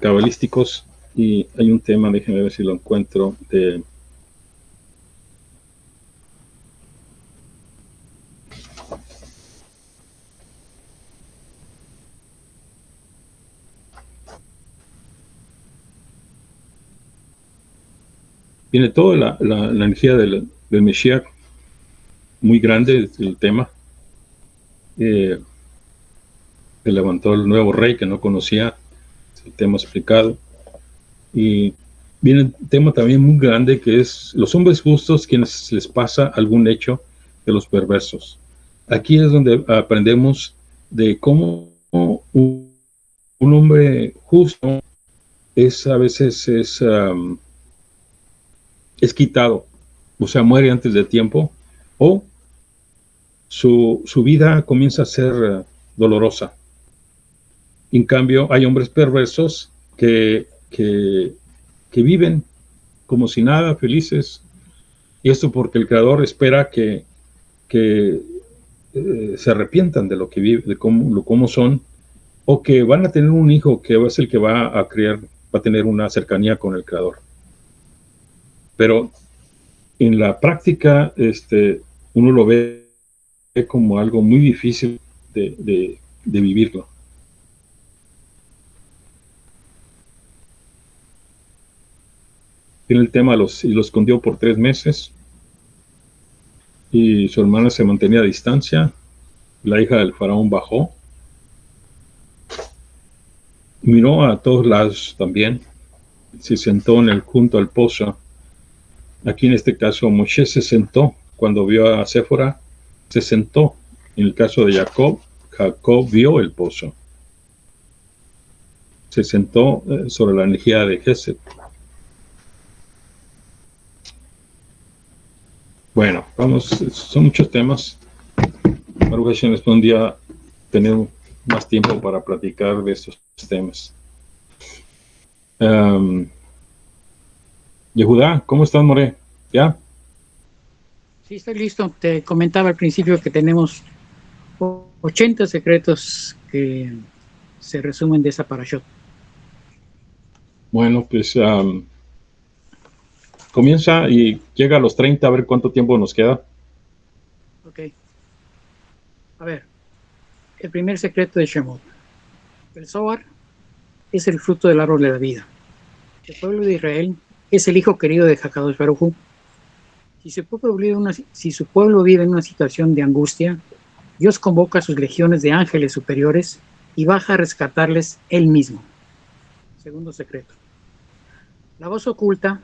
S1: cabalísticos y hay un tema, déjenme ver si lo encuentro, tiene toda la energía del Mesías, muy grande el tema. Se levantó el nuevo rey que no conocía el tema explicado. Y viene un tema también muy grande que es los hombres justos quienes les pasa algún hecho de los perversos. Aquí es donde aprendemos de cómo un hombre justo a veces es quitado, o sea, muere antes de tiempo, o su vida comienza a ser dolorosa. En cambio, hay hombres perversos que viven como si nada, felices. Y esto porque el Creador espera que se arrepientan de lo que viven, de cómo son, o que van a tener un hijo que es el que va a criar, va a tener una cercanía con el Creador. Pero en la práctica, uno lo ve como algo muy difícil de vivirlo. Tiene el tema, lo escondió por 3 meses y su hermana se mantenía a distancia. La hija del faraón bajó, miró a todos lados también, se sentó junto al pozo Aquí en este caso Moshe se sentó cuando vio a Séfora, se sentó. En el caso de Jacob, Jacob vio el pozo, se sentó sobre la energía de Gesed. Bueno, vamos, son muchos temas. Baruch Hashem, un día tener más tiempo para platicar de estos temas. Yehudá, ¿cómo estás, More? ¿Ya?
S2: Sí, estoy listo. Te comentaba al principio que tenemos 80 secretos que se resumen de esa parashot.
S1: Bueno, pues comienza y llega a los 30, a ver cuánto tiempo nos queda.
S2: Ok. A ver, el primer secreto de Shemot. El Zohar es el fruto del árbol de la vida. El pueblo de Israel es el hijo querido de Hakadosh Baruj Hu. Si su pueblo vive en una situación de angustia, Dios convoca a sus legiones de ángeles superiores y baja a rescatarles él mismo. Segundo secreto. La voz oculta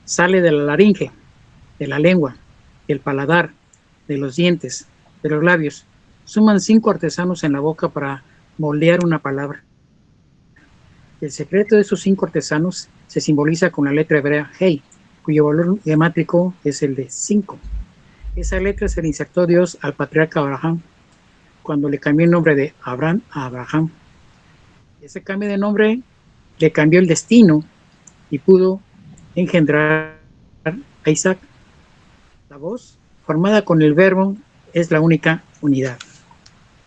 S2: sale de la laringe, de la lengua, del paladar, de los dientes, de los labios. Suman 5 artesanos en la boca para moldear una palabra. El secreto de esos 5 artesanos se simboliza con la letra hebrea Hey, cuyo valor gemátrico es el de 5. Esa letra se le insertó Dios al patriarca Abraham cuando le cambió el nombre de Abraham a Abraham. Ese cambio de nombre le cambió el destino y pudo engendrar a Isaac. La voz, formada con el verbo, es la única unidad.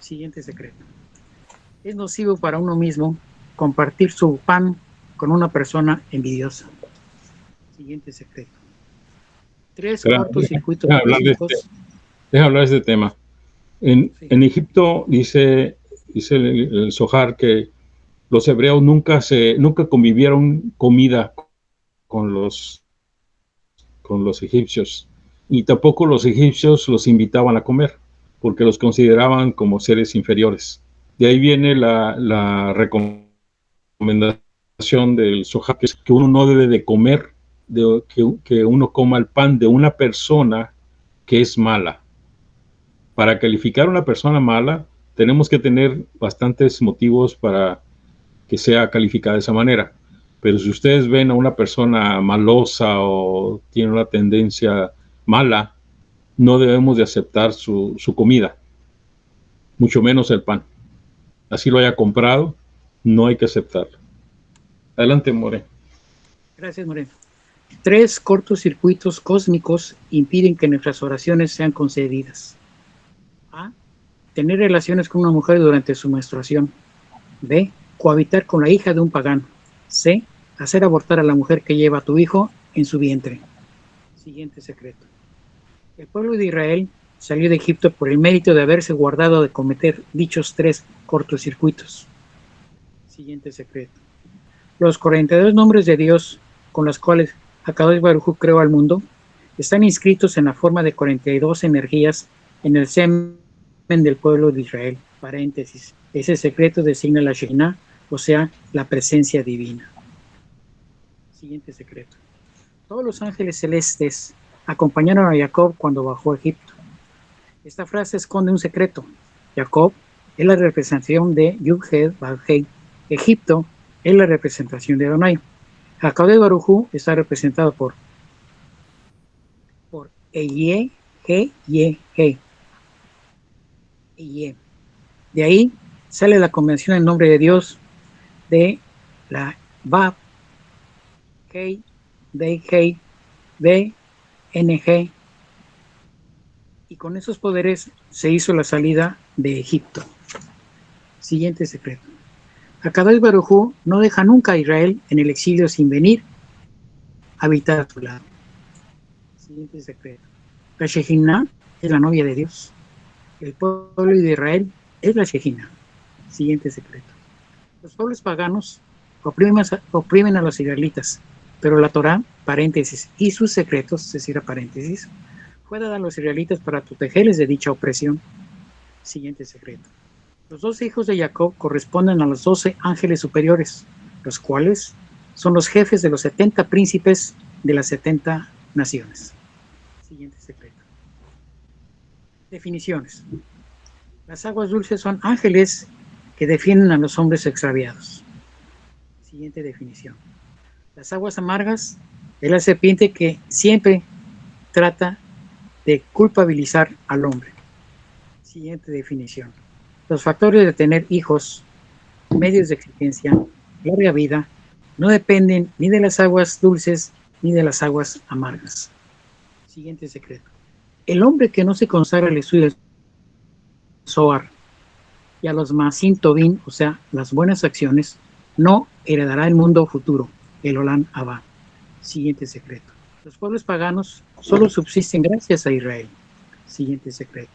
S2: Siguiente secreto. Es nocivo para uno mismo compartir su pan con una persona envidiosa. Siguiente secreto. 3 cortocircuitos cósmicos.
S1: Deja hablar de este tema. En Egipto dice el Zohar que los hebreos nunca convivieron comida con los egipcios, y tampoco los egipcios los invitaban a comer porque los consideraban como seres inferiores. De ahí viene la recomendación del Zohar, que es que uno no debe de comer, que uno coma el pan de una persona que es mala. Para calificar a una persona mala, tenemos que tener bastantes motivos para que sea calificada de esa manera. Pero si ustedes ven a una persona malosa o tiene una tendencia mala, no debemos de aceptar su comida, mucho menos el pan. Así lo haya comprado, no hay que aceptarlo. Adelante, More.
S2: Gracias, Moreno. 3 cortocircuitos cósmicos impiden que nuestras oraciones sean concedidas. A. Tener relaciones con una mujer durante su menstruación. B. Cohabitar con la hija de un pagano. C. Hacer abortar a la mujer que lleva a tu hijo en su vientre. Siguiente secreto. El pueblo de Israel salió de Egipto por el mérito de haberse guardado de cometer dichos 3 cortocircuitos. Siguiente secreto. Los 42 nombres de Dios con los cuales Hakadosh Baruj Hu creó al mundo están inscritos en la forma de 42 energías en el semen del pueblo de Israel. Paréntesis. Ese secreto designa la Shekhinah, o sea, la presencia divina. Siguiente secreto. Todos los ángeles celestes acompañaron a Jacob cuando bajó a Egipto. Esta frase esconde un secreto. Jacob es la representación de Yud-Hed Vav-Hei. Egipto es la representación de Adonai. Hakadosh Baruj Hu está representado por Eye, He, Ye, He. Eye. De ahí sale la convención en nombre de Dios de la Vav, Hei, Dei, Hei, B, NG, y con esos poderes se hizo la salida de Egipto. Siguiente secreto. Hakadosh Baruj Hu no deja nunca a Israel en el exilio sin venir a habitar a su lado. Siguiente secreto. La Shekhinah es la novia de Dios. El pueblo de Israel es la Shekhinah. Siguiente secreto. Los pueblos paganos oprimen a los israelitas, pero la Torah, paréntesis, y sus secretos, se cierra paréntesis, fue dada a los israelitas para protegerles de dicha opresión. Siguiente secreto. Los 12 hijos de Jacob corresponden a los 12 ángeles superiores, los cuales son los jefes de los 70 príncipes de las 70 naciones. Siguiente secreto. Definiciones. Las aguas dulces son ángeles que defienden a los hombres extraviados. Siguiente definición. Las aguas amargas es la serpiente que siempre trata de culpabilizar al hombre. Siguiente definición. Los factores de tener hijos, medios de existencia, larga vida, no dependen ni de las aguas dulces ni de las aguas amargas. Siguiente secreto. El hombre que no se consagra al estudio del Zohar y a los Maasim Tovim, o sea, las buenas acciones, no heredará el mundo futuro, el Olam Abba. Siguiente secreto. Los pueblos paganos solo subsisten gracias a Israel. Siguiente secreto.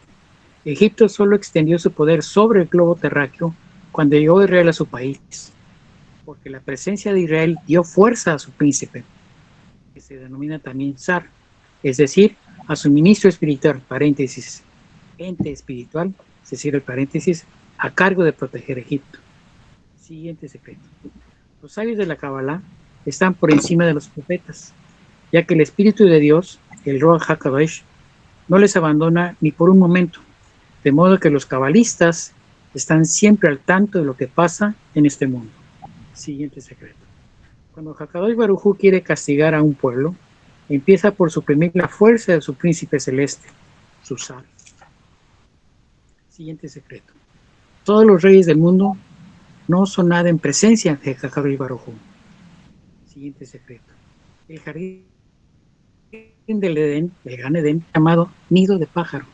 S2: Egipto solo extendió su poder sobre el globo terráqueo cuando llegó Israel a su país, porque la presencia de Israel dio fuerza a su príncipe, que se denomina también zar, es decir, a su ministro espiritual, paréntesis, ente espiritual, se cierra el paréntesis, a cargo de proteger Egipto. Siguiente secreto. Los sabios de la Kabbalah están por encima de los profetas, ya que el Espíritu de Dios, el Ruach HaKodesh, no les abandona ni por un momento, de modo que los cabalistas están siempre al tanto de lo que pasa en este mundo. Siguiente secreto. Cuando Hakadosh Baruj Hu quiere castigar a un pueblo, empieza por suprimir la fuerza de su príncipe celeste, su zar. Siguiente secreto. Todos los reyes del mundo no son nada en presencia de Hakadosh Baruj Hu. Siguiente secreto. El jardín del Edén, el Gran Edén, llamado nido de pájaro.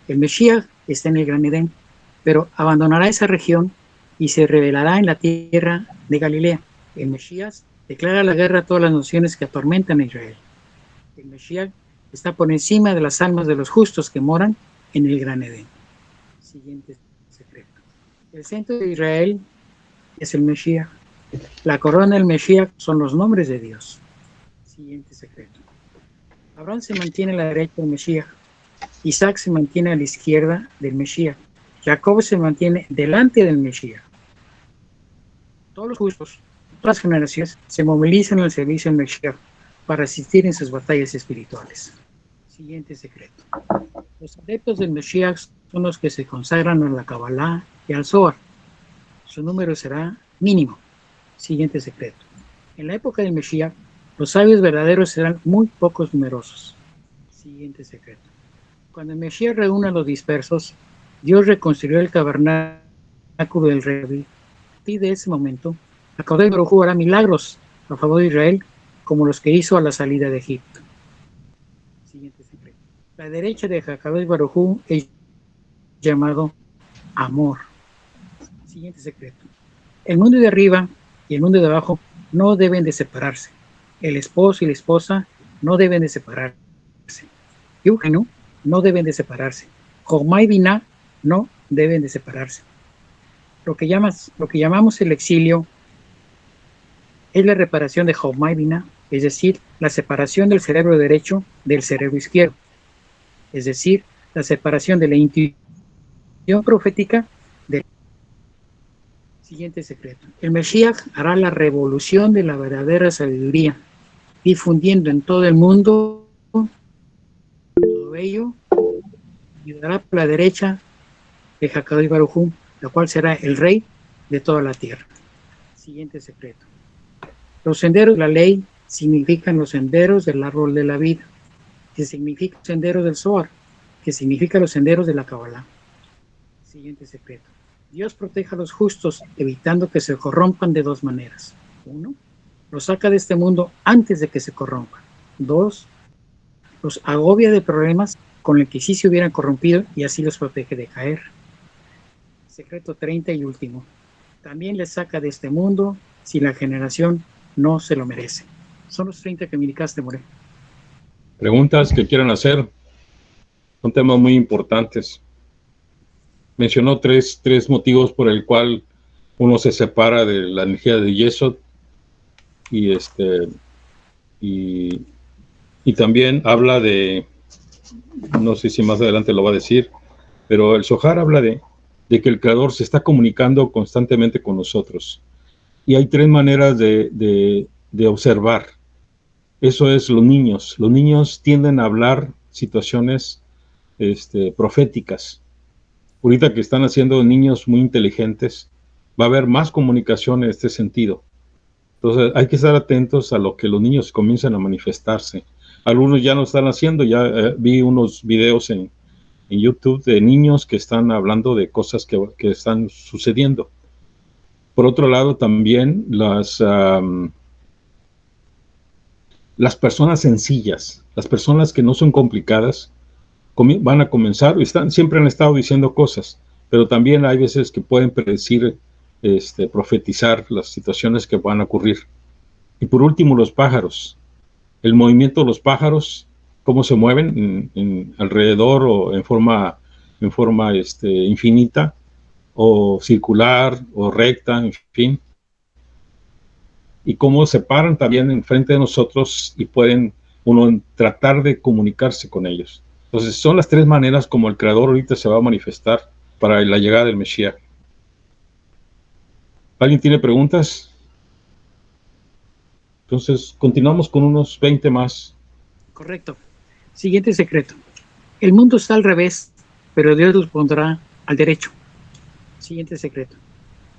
S2: El Mesías está en el Gran Edén, pero abandonará esa región y se revelará en la tierra de Galilea. El Mesías declara la guerra a todas las naciones que atormentan a Israel. El Mesías está por encima de las almas de los justos que moran en el Gran Edén. Siguiente secreto. El centro de Israel es el Mesías. La corona del Mesías son los nombres de Dios. Siguiente secreto. Abraham se mantiene a la derecha del Mesías. Isaac se mantiene a la izquierda del Mesías. Jacob se mantiene delante del Mesías. Todos los justos, todas las generaciones, se movilizan al servicio del Mesías para asistir en sus batallas espirituales. Siguiente secreto. Los adeptos del Mesías son los que se consagran a la Kabbalah y al Zohar. Su número será mínimo. Siguiente secreto. En la época del Mesías, los sabios verdaderos serán muy pocos numerosos. Siguiente secreto. Cuando el Mesías reúne a los dispersos, Dios reconstruyó el tabernáculo del rey. Y de ese momento, Hakadosh Baruj Hu hará milagros a favor de Israel, como los que hizo a la salida de Egipto. Siguiente secreto. La derecha de Hakadosh Baruj Hu es llamado amor. Siguiente secreto. El mundo de arriba y el mundo de abajo no deben de separarse. El esposo y la esposa no deben de separarse. Yujenu no deben de separarse. Jomá y Biná no deben de separarse. Lo que llamamos el exilio es la reparación de Jomá y Biná, es decir, la separación del cerebro derecho del cerebro izquierdo, es decir, la separación de la intuición profética del siguiente secreto. El Mesías hará la revolución de la verdadera sabiduría, difundiendo en todo el mundo todo ello, y dará por la derecha de Hakadosh Baruj Hu, la cual será el rey de toda la tierra. Siguiente secreto. Los senderos de la ley significan los senderos del árbol de la vida, que significa los senderos del Zohar, que significa los senderos de la Kabbalah. Siguiente secreto. Dios protege a los justos, evitando que se corrompan de dos maneras. 1. Los saca de este mundo antes de que se corrompan. 2. Los agobia de problemas con el que sí se hubieran corrompido y así los protege de caer. Secreto 30 y último. También les saca de este mundo si la generación no se lo merece. Son los 30 que me indicaste, More.
S1: Preguntas que quieran hacer. Son temas muy importantes. Mencionó tres motivos por el cual uno se separa de la energía de Yesod y también habla de, no sé si más adelante lo va a decir, pero el Zohar habla de que el Creador se está comunicando constantemente con nosotros. Y hay tres maneras de observar Eso es los niños. Los niños tienden a hablar situaciones proféticas. Ahorita que están haciendo niños muy inteligentes, va a haber más comunicación en este sentido. Entonces hay que estar atentos a lo que los niños comienzan a manifestarse. Algunos ya lo están haciendo, ya vi unos videos en YouTube de niños que están hablando de cosas que están sucediendo. Por otro lado, también las personas sencillas, las personas que no son complicadas, van a comenzar, siempre han estado diciendo cosas, pero también hay veces que pueden predecir, profetizar las situaciones que van a ocurrir. Y por último, los pájaros. El movimiento de los pájaros, cómo se mueven alrededor o en forma infinita, o circular, o recta, en fin. Y cómo se paran también enfrente de nosotros y pueden uno tratar de comunicarse con ellos. Entonces, son las tres maneras como el Creador ahorita se va a manifestar para la llegada del Mesías. ¿Alguien tiene preguntas? Entonces, continuamos con unos 20 más.
S2: Correcto. Siguiente secreto. El mundo está al revés, pero Dios los pondrá al derecho. Siguiente secreto.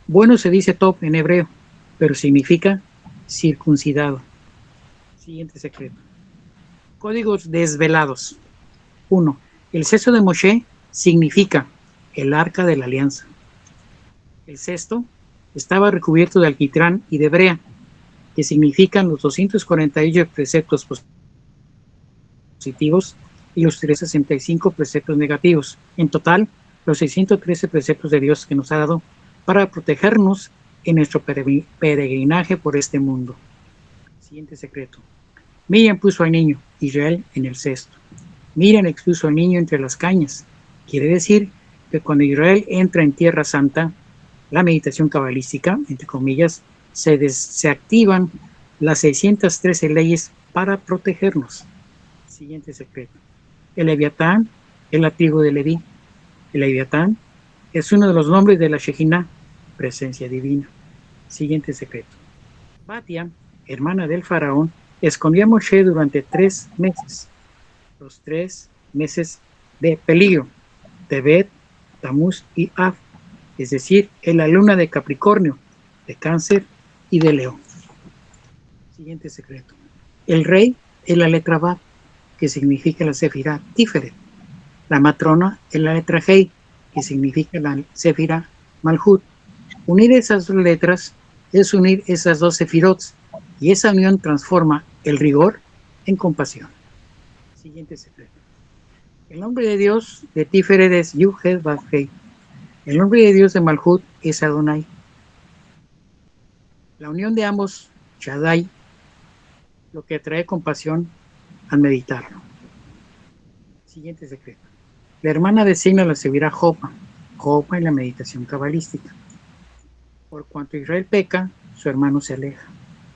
S2: Bueno se dice Tov en hebreo, pero significa circuncidado. Siguiente secreto. Códigos desvelados. 1. El cesto de Moshe significa el arca de la alianza. El cesto estaba recubierto de alquitrán y de brea, que significan los 248 preceptos positivos y los 365 preceptos negativos. En total, los 613 preceptos de Dios que nos ha dado para protegernos en nuestro peregrinaje por este mundo. Siguiente secreto. Miriam puso al niño Israel en el cesto. Miriam expuso al niño entre las cañas. Quiere decir que cuando Israel entra en Tierra Santa, la meditación cabalística, entre comillas, se activan las 613 leyes para protegernos. Siguiente secreto. El Leviatán es la tribu de Leví. El Leviatán es uno de los nombres de la Shejinah, presencia divina. Siguiente secreto. Batia, hermana del faraón, escondió a Moshe durante 3 meses. Los 3 meses de peligro, Tebet, Tamuz y Av, es decir, en la luna de Capricornio, de Cáncer y de León. Siguiente secreto. El rey es la letra Vav, que significa la Sefirá Tiferet. La matrona es la letra Hei, que significa la Sefirá Malhut. Unir esas dos letras es unir esas dos sefirot, y esa unión transforma el rigor en compasión. Siguiente secreto. El nombre de Dios de Tiferet es Yud-Hed Vav-Hei. El nombre de Dios de Malhut es Adonai. La unión de ambos, Shaddai, lo que trae compasión al meditarlo. Siguiente secreto. La hermana designa la Sevirá Jopa. Jopa en la meditación cabalística. Por cuanto Israel peca, su hermano se aleja.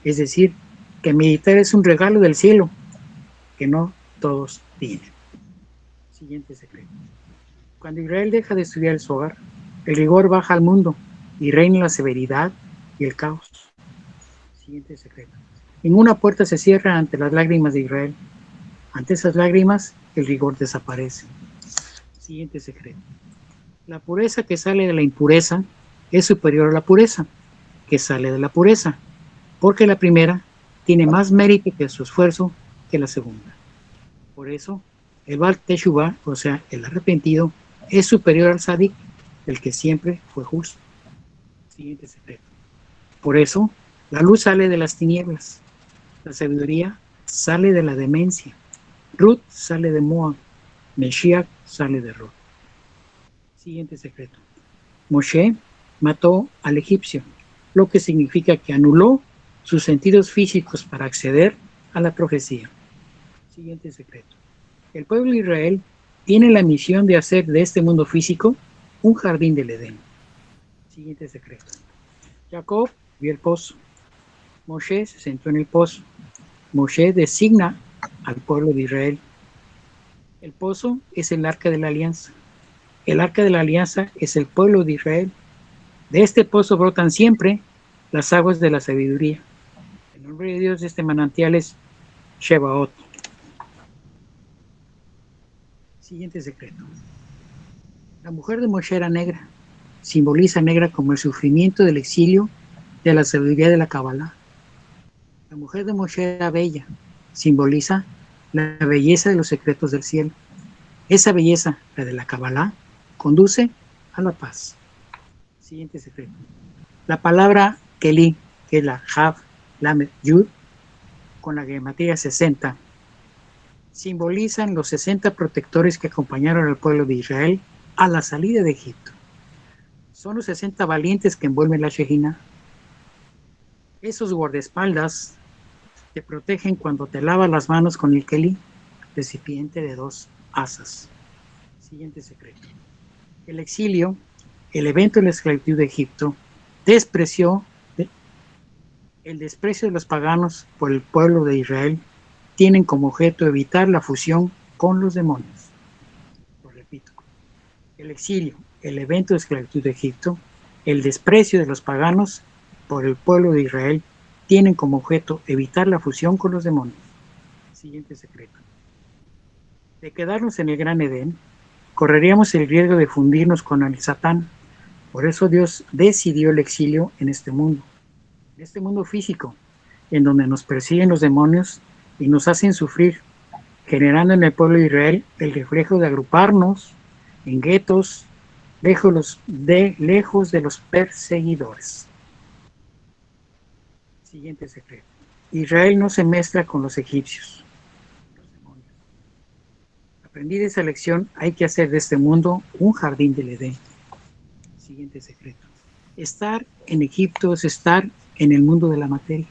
S2: Es decir, que meditar es un regalo del cielo que no todos tienen. Siguiente secreto. Cuando Israel deja de estudiar el Zohar, el rigor baja al mundo y reina la severidad y el caos. Siguiente secreto. Ninguna puerta se cierra ante las lágrimas de Israel. Ante esas lágrimas, el rigor desaparece. Siguiente secreto. La pureza que sale de la impureza es superior a la pureza que sale de la pureza, porque la primera tiene más mérito que su esfuerzo que la segunda. Por eso, el Baal Teshuvah, o sea, el arrepentido, es superior al Sadik, el que siempre fue justo. Siguiente secreto. Por eso, la luz sale de las tinieblas, la sabiduría sale de la demencia, Ruth sale de Moab, Meshiach sale de Ruth. Siguiente secreto. Moshe mató al egipcio, lo que significa que anuló sus sentidos físicos para acceder a la profecía. Siguiente secreto. El pueblo de Israel tiene la misión de hacer de este mundo físico un jardín del Edén. Siguiente secreto. Jacob vio el pozo. Moshe se sentó en el pozo. Moshe designa al pueblo de Israel. El pozo es el arca de la alianza. El arca de la alianza es el pueblo de Israel. De este pozo brotan siempre las aguas de la sabiduría. El nombre de Dios de este manantial es Shebaot. Siguiente secreto. La mujer de Moshe era negra. Simboliza negra como el sufrimiento del exilio de la sabiduría de la Kabbalah. La mujer de Moshe era bella. Simboliza la belleza de los secretos del cielo. Esa belleza, la de la Kabbalah, conduce a la paz. Siguiente secreto. La palabra Keli, que es la Hav, Lamed, Yud, con la gematría 60, simbolizan los 60 protectores que acompañaron al pueblo de Israel a la salida de Egipto. Son los 60 valientes que envuelven la Shejina. Esos guardaespaldas te protegen cuando te lavas las manos con el Keli, recipiente de 2 asas. Siguiente secreto. El exilio, el evento de la esclavitud de Egipto, el desprecio de los paganos por el pueblo de Israel tienen como objeto evitar la fusión con los demonios. Lo repito. El exilio, el evento de esclavitud de Egipto, el desprecio de los paganos por el pueblo de Israel tienen como objeto evitar la fusión con los demonios. Siguiente secreto. De quedarnos en el Gran Edén, correríamos el riesgo de fundirnos con el Satán. Por eso Dios decidió el exilio en este mundo físico, en donde nos persiguen los demonios y nos hacen sufrir, generando en el pueblo de Israel el reflejo de agruparnos en guetos, lejos de los perseguidores. Siguiente secreto. Israel no se mezcla con los egipcios. Aprendí de esa lección, hay que hacer de este mundo un jardín del Edén. Siguiente secreto. Estar en Egipto es estar en el mundo de la materia.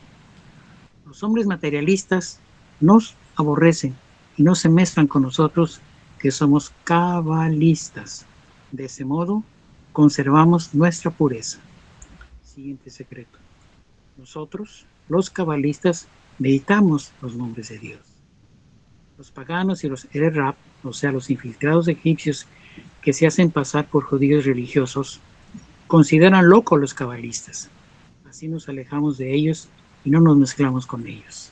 S2: Los hombres materialistas nos aborrecen y no se mezclan con nosotros, que somos cabalistas. De ese modo, conservamos nuestra pureza. Siguiente secreto. Nosotros, los cabalistas, meditamos los nombres de Dios. Los paganos y los Ererab, o sea, los infiltrados egipcios que se hacen pasar por judíos religiosos, consideran locos los cabalistas. Así nos alejamos de ellos y no nos mezclamos con ellos.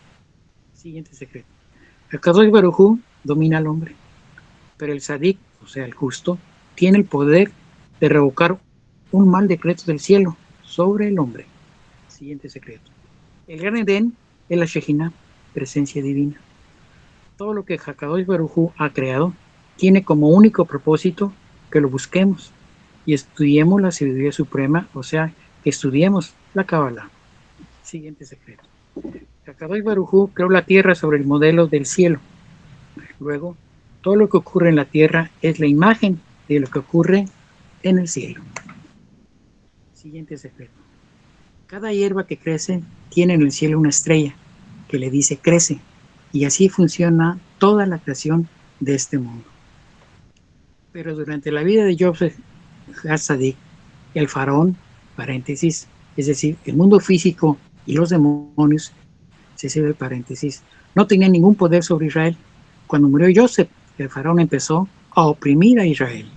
S2: Siguiente secreto. El Kadosh Baruj Hu domina al hombre, pero el Sadik, o sea, el justo, tiene el poder de revocar un mal decreto del cielo sobre el hombre. Siguiente secreto. El Gran Edén es la Shejina, presencia divina. Todo lo que Hakadosh Baruj Hu ha creado tiene como único propósito que lo busquemos y estudiemos la sabiduría suprema, o sea, que estudiemos la Kabbalah. Siguiente secreto. Hakadosh Baruj Hu creó la tierra sobre el modelo del cielo. Luego, todo lo que ocurre en la tierra es la imagen de lo que ocurre en el cielo. Siguiente secreto. Cada hierba que crece tiene en el cielo una estrella que le dice crece, y así funciona toda la creación de este mundo. Pero durante la vida de Joseph Hatzadik, el faraón, paréntesis, es decir, el mundo físico y los demonios, se cierra el paréntesis, no tenían ningún poder sobre Israel. Cuando murió Joseph, el faraón empezó a oprimir a Israel.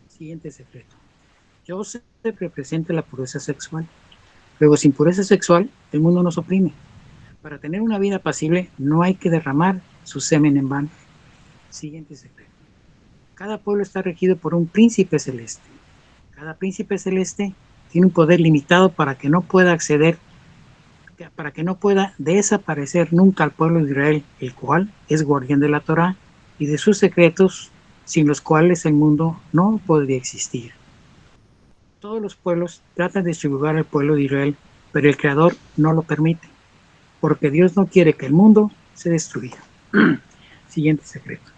S2: Siguiente secreto. Joseph representa la pureza sexual. Luego, sin pureza sexual, el mundo nos oprime. Para tener una vida apacible, no hay que derramar su semen en vano. Siguiente secreto. Cada pueblo está regido por un príncipe celeste. Cada príncipe celeste tiene un poder limitado para que no pueda desaparecer nunca al pueblo de Israel, el cual es guardián de la Torá y de sus secretos, sin los cuales el mundo no podría existir. Todos los pueblos tratan de subyugar al pueblo de Israel, pero el Creador no lo permite, porque Dios no quiere que el mundo se destruya. Siguiente secreto.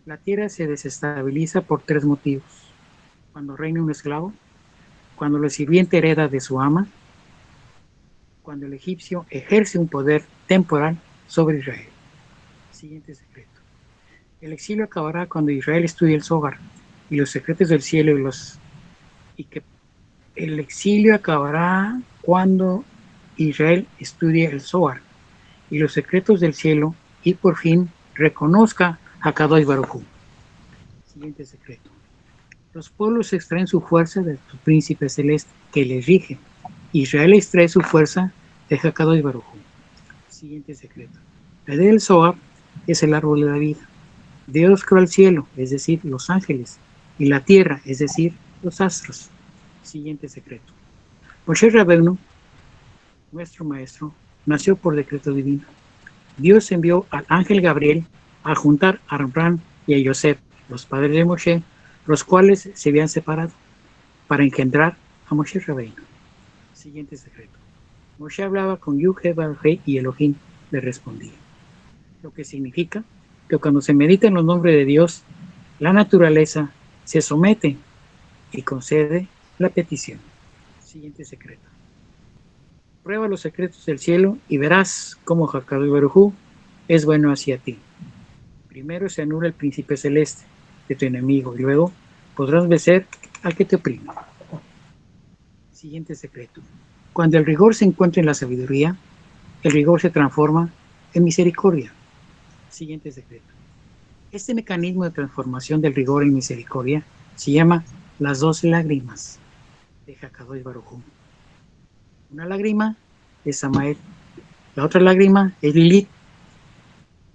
S2: La tierra se desestabiliza por 3 motivos. Cuando reina un esclavo, cuando el sirviente hereda de su ama, cuando el egipcio ejerce un poder temporal sobre Israel. Siguiente secreto. El exilio acabará cuando Israel estudie el Zohar y los secretos del cielo el exilio acabará cuando Israel estudie el Zohar y los secretos del cielo y por fin reconozca a Kadosh Baruj Hu. Siguiente secreto. Los pueblos extraen su fuerza de su príncipe celeste que les rige. Israel extrae su fuerza de Kadosh Baruj Hu. Siguiente secreto. La idea del Zohar es el árbol de la vida. Dios creó el cielo, es decir, los ángeles, y la tierra, es decir, los astros. Siguiente secreto. Moshe Rabbeinu, nuestro maestro, nació por decreto divino. Dios envió al ángel Gabriel a juntar a Abraham y a Yosef, los padres de Moshe, los cuales se habían separado, para engendrar a Moshe Rabbeinu. Siguiente secreto. Moshe hablaba con Yud-Heh-Vav-Heh y Elohim le respondía. Lo que significa que cuando se medita en los nombres de Dios, la naturaleza se somete y concede la petición. Siguiente secreto. Prueba los secretos del cielo y verás cómo Hakadosh Baruj Hu es bueno hacia ti. Primero se anula el príncipe celeste de tu enemigo y luego podrás vencer al que te oprime. Siguiente secreto. Cuando el rigor se encuentra en la sabiduría, el rigor se transforma en misericordia. Siguiente secreto. Este mecanismo de transformación del rigor en misericordia se llama las 12 lágrimas de Hakadosh Baruj Hu. Una lágrima es Samael, la otra lágrima es Lilith,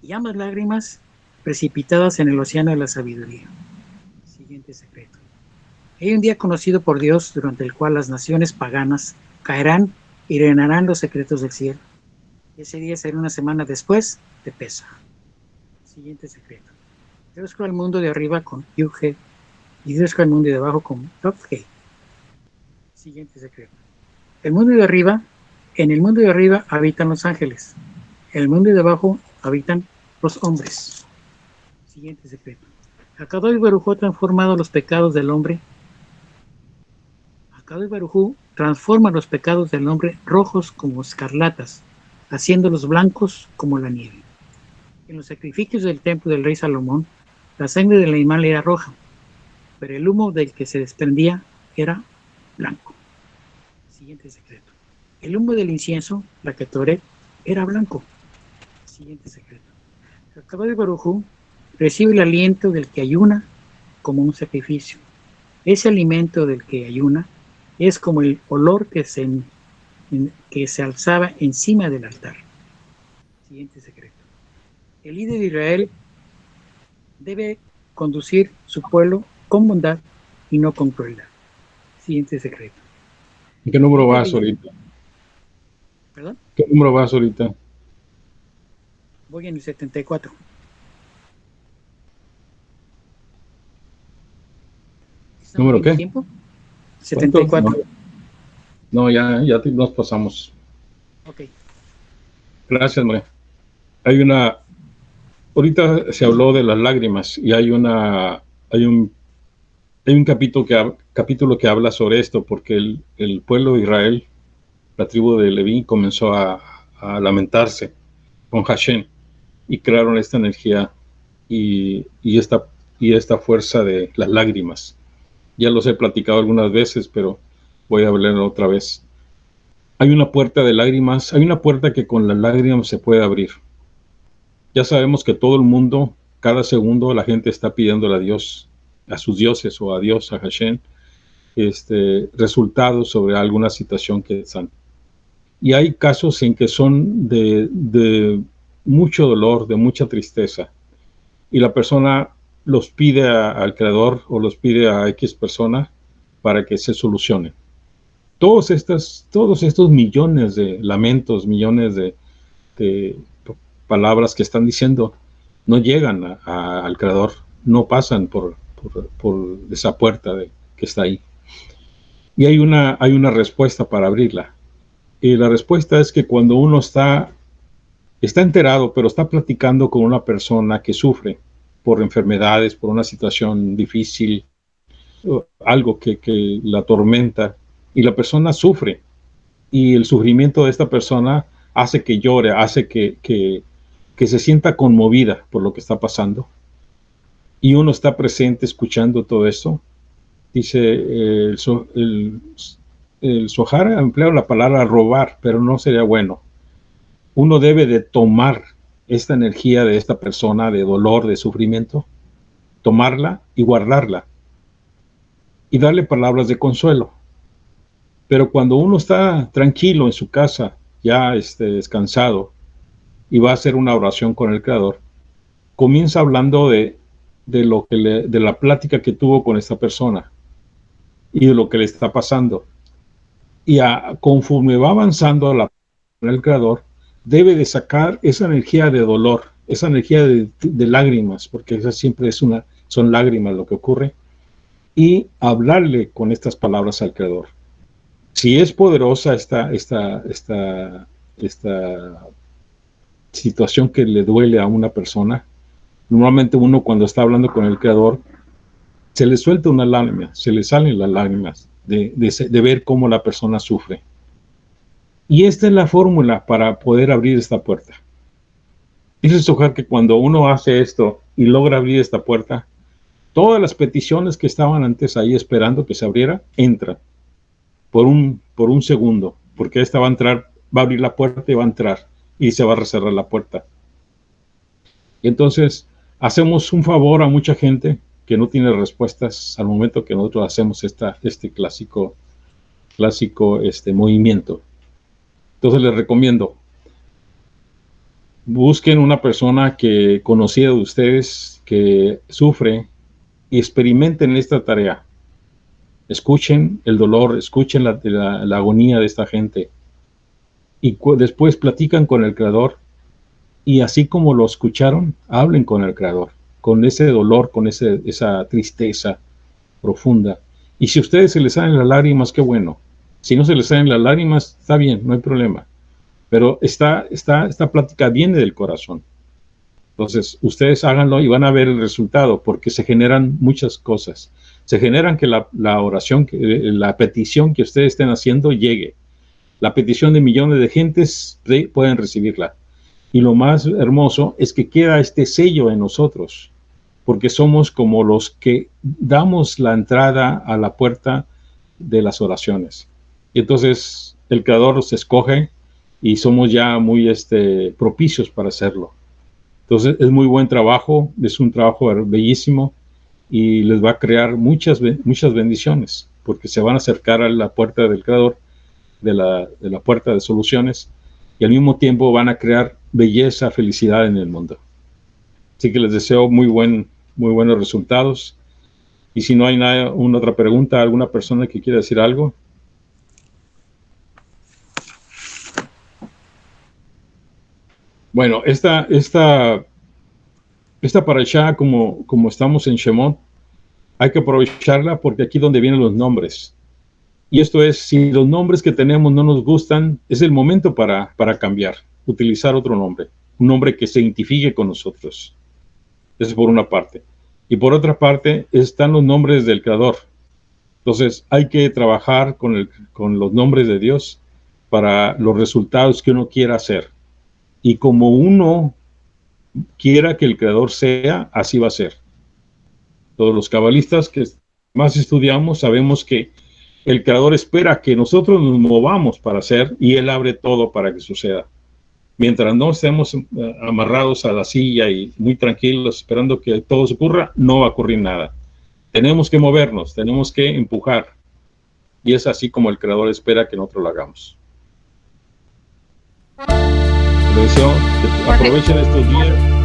S2: y ambas lágrimas precipitadas en el océano de la sabiduría. Siguiente secreto. Hay un día conocido por Dios durante el cual las naciones paganas caerán y drenarán los secretos del cielo. Ese día será una semana después de Pesaj. Siguiente secreto. Dios creó el mundo de arriba con Yud-Heh y Dios creó el mundo de abajo con Tav-Heh. Siguiente secreto. En el mundo de arriba habitan los ángeles. En el mundo de abajo habitan los hombres. Siguiente secreto. Hakadosh Baruj Hu ha transformado los pecados del hombre. Hakadosh Baruj Hu transforma los pecados del hombre rojos como escarlatas, haciéndolos blancos como la nieve. En los sacrificios del templo del rey Salomón, la sangre del animal era roja, pero el humo del que se desprendía era blanco. Siguiente secreto. El humo del incienso, la Ketoret, era blanco. Siguiente secreto. Hakadosh Baruj Hu recibe el aliento del que ayuna como un sacrificio. Ese alimento del que ayuna es como el olor que se alzaba encima del altar. Siguiente secreto. El líder de Israel debe conducir su pueblo con bondad y no con crueldad. Siguiente secreto.
S1: ¿En qué número vas ahorita?
S2: ¿Perdón?
S1: ¿Qué número vas ahorita?
S2: Voy en el 74.
S1: ¿Número qué?
S2: ¿Tiempo? 74.
S1: No, ya nos pasamos.
S2: Ok.
S1: Gracias, María. Ahorita se habló de las lágrimas y hay un capítulo que habla sobre esto, porque el pueblo de Israel, la tribu de Leví, comenzó a lamentarse con Hashem y crearon esta energía y esta fuerza de las lágrimas. Ya los he platicado algunas veces, pero voy a hablar otra vez. Hay una puerta de lágrimas, hay una puerta que con las lágrimas se puede abrir. Ya sabemos que todo el mundo, cada segundo, la gente está pidiéndole a Dios, a sus dioses o a Dios, a Hashem, resultados sobre alguna situación que están. Y hay casos en que son de mucho dolor, de mucha tristeza, y la persona los pide al Creador o los pide a X persona para que se solucione. Todos estos millones de lamentos, millones de palabras que están diciendo, no llegan al Creador, no pasan por esa puerta que está ahí. Y hay una respuesta para abrirla. Y la respuesta es que cuando uno está enterado, pero está platicando con una persona que sufre por enfermedades, por una situación difícil, algo que la atormenta, y la persona sufre, y el sufrimiento de esta persona hace que llore, hace que se sienta conmovida por lo que está pasando, y uno está presente escuchando todo eso. Dice el Zohar emplea la palabra robar, pero no sería bueno. Uno debe de tomar esta energía de esta persona de dolor, de sufrimiento, tomarla y guardarla y darle palabras de consuelo. Pero cuando uno está tranquilo en su casa, ya descansado, y va a hacer una oración con el Creador, comienza hablando de la plática que tuvo con esta persona y de lo que le está pasando. Y conforme va avanzando con el Creador, debe de sacar esa energía de dolor, esa energía de lágrimas, porque esa siempre son lágrimas lo que ocurre, y hablarle con estas palabras al Creador. Si es poderosa esta situación que le duele a una persona, normalmente uno cuando está hablando con el Creador, se le suelta una lágrima, se le salen las lágrimas de ver cómo la persona sufre. Y esta es la fórmula para poder abrir esta puerta. Dices, Ojar, que cuando uno hace esto y logra abrir esta puerta, todas las peticiones que estaban antes ahí esperando que se abriera, entran por un segundo, porque esta va a entrar, va a abrir la puerta y va a entrar, y se va a cerrar la puerta. Y entonces, hacemos un favor a mucha gente que no tiene respuestas al momento que nosotros hacemos este clásico movimiento. Entonces les recomiendo, busquen una persona conocida de ustedes que sufre y experimenten esta tarea. Escuchen el dolor, escuchen la agonía de esta gente y después platican con el Creador, y así como lo escucharon, hablen con el Creador, con ese dolor, con esa tristeza profunda. Y si a ustedes se les salen las lágrimas, qué bueno. Si no se les salen las lágrimas, está bien, no hay problema. Pero esta plática viene del corazón. Entonces, ustedes háganlo y van a ver el resultado, porque se generan muchas cosas. Se generan que la oración, la petición que ustedes estén haciendo llegue. La petición de millones de gentes pueden recibirla. Y lo más hermoso es que queda este sello en nosotros, porque somos como los que damos la entrada a la puerta de las oraciones. Y entonces el Creador los escoge y somos ya muy propicios para hacerlo. Entonces es muy buen trabajo, es un trabajo bellísimo y les va a crear muchas bendiciones, porque se van a acercar a la puerta del Creador, de la puerta de soluciones, y al mismo tiempo van a crear belleza, felicidad en el mundo. Así que les deseo muy buenos resultados. Y si no hay una otra pregunta, alguna persona que quiera decir algo. Bueno, esta parashá, como estamos en Shemot, hay que aprovecharla, porque aquí es donde vienen los nombres. Y esto es, si los nombres que tenemos no nos gustan, es el momento para cambiar, utilizar otro nombre, un nombre que se identifique con nosotros. Eso es por una parte. Y por otra parte, están los nombres del Creador. Entonces, hay que trabajar con los nombres de Dios para los resultados que uno quiera hacer. Y como uno quiera que el Creador sea, así va a ser. Todos los cabalistas que más estudiamos sabemos que el Creador espera que nosotros nos movamos para hacer, y Él abre todo para que suceda. Mientras no estemos amarrados a la silla y muy tranquilos esperando que todo ocurra, no va a ocurrir nada. Tenemos que movernos, tenemos que empujar. Y es así como el Creador espera que nosotros lo hagamos. Les deseo que aprovechen estos días.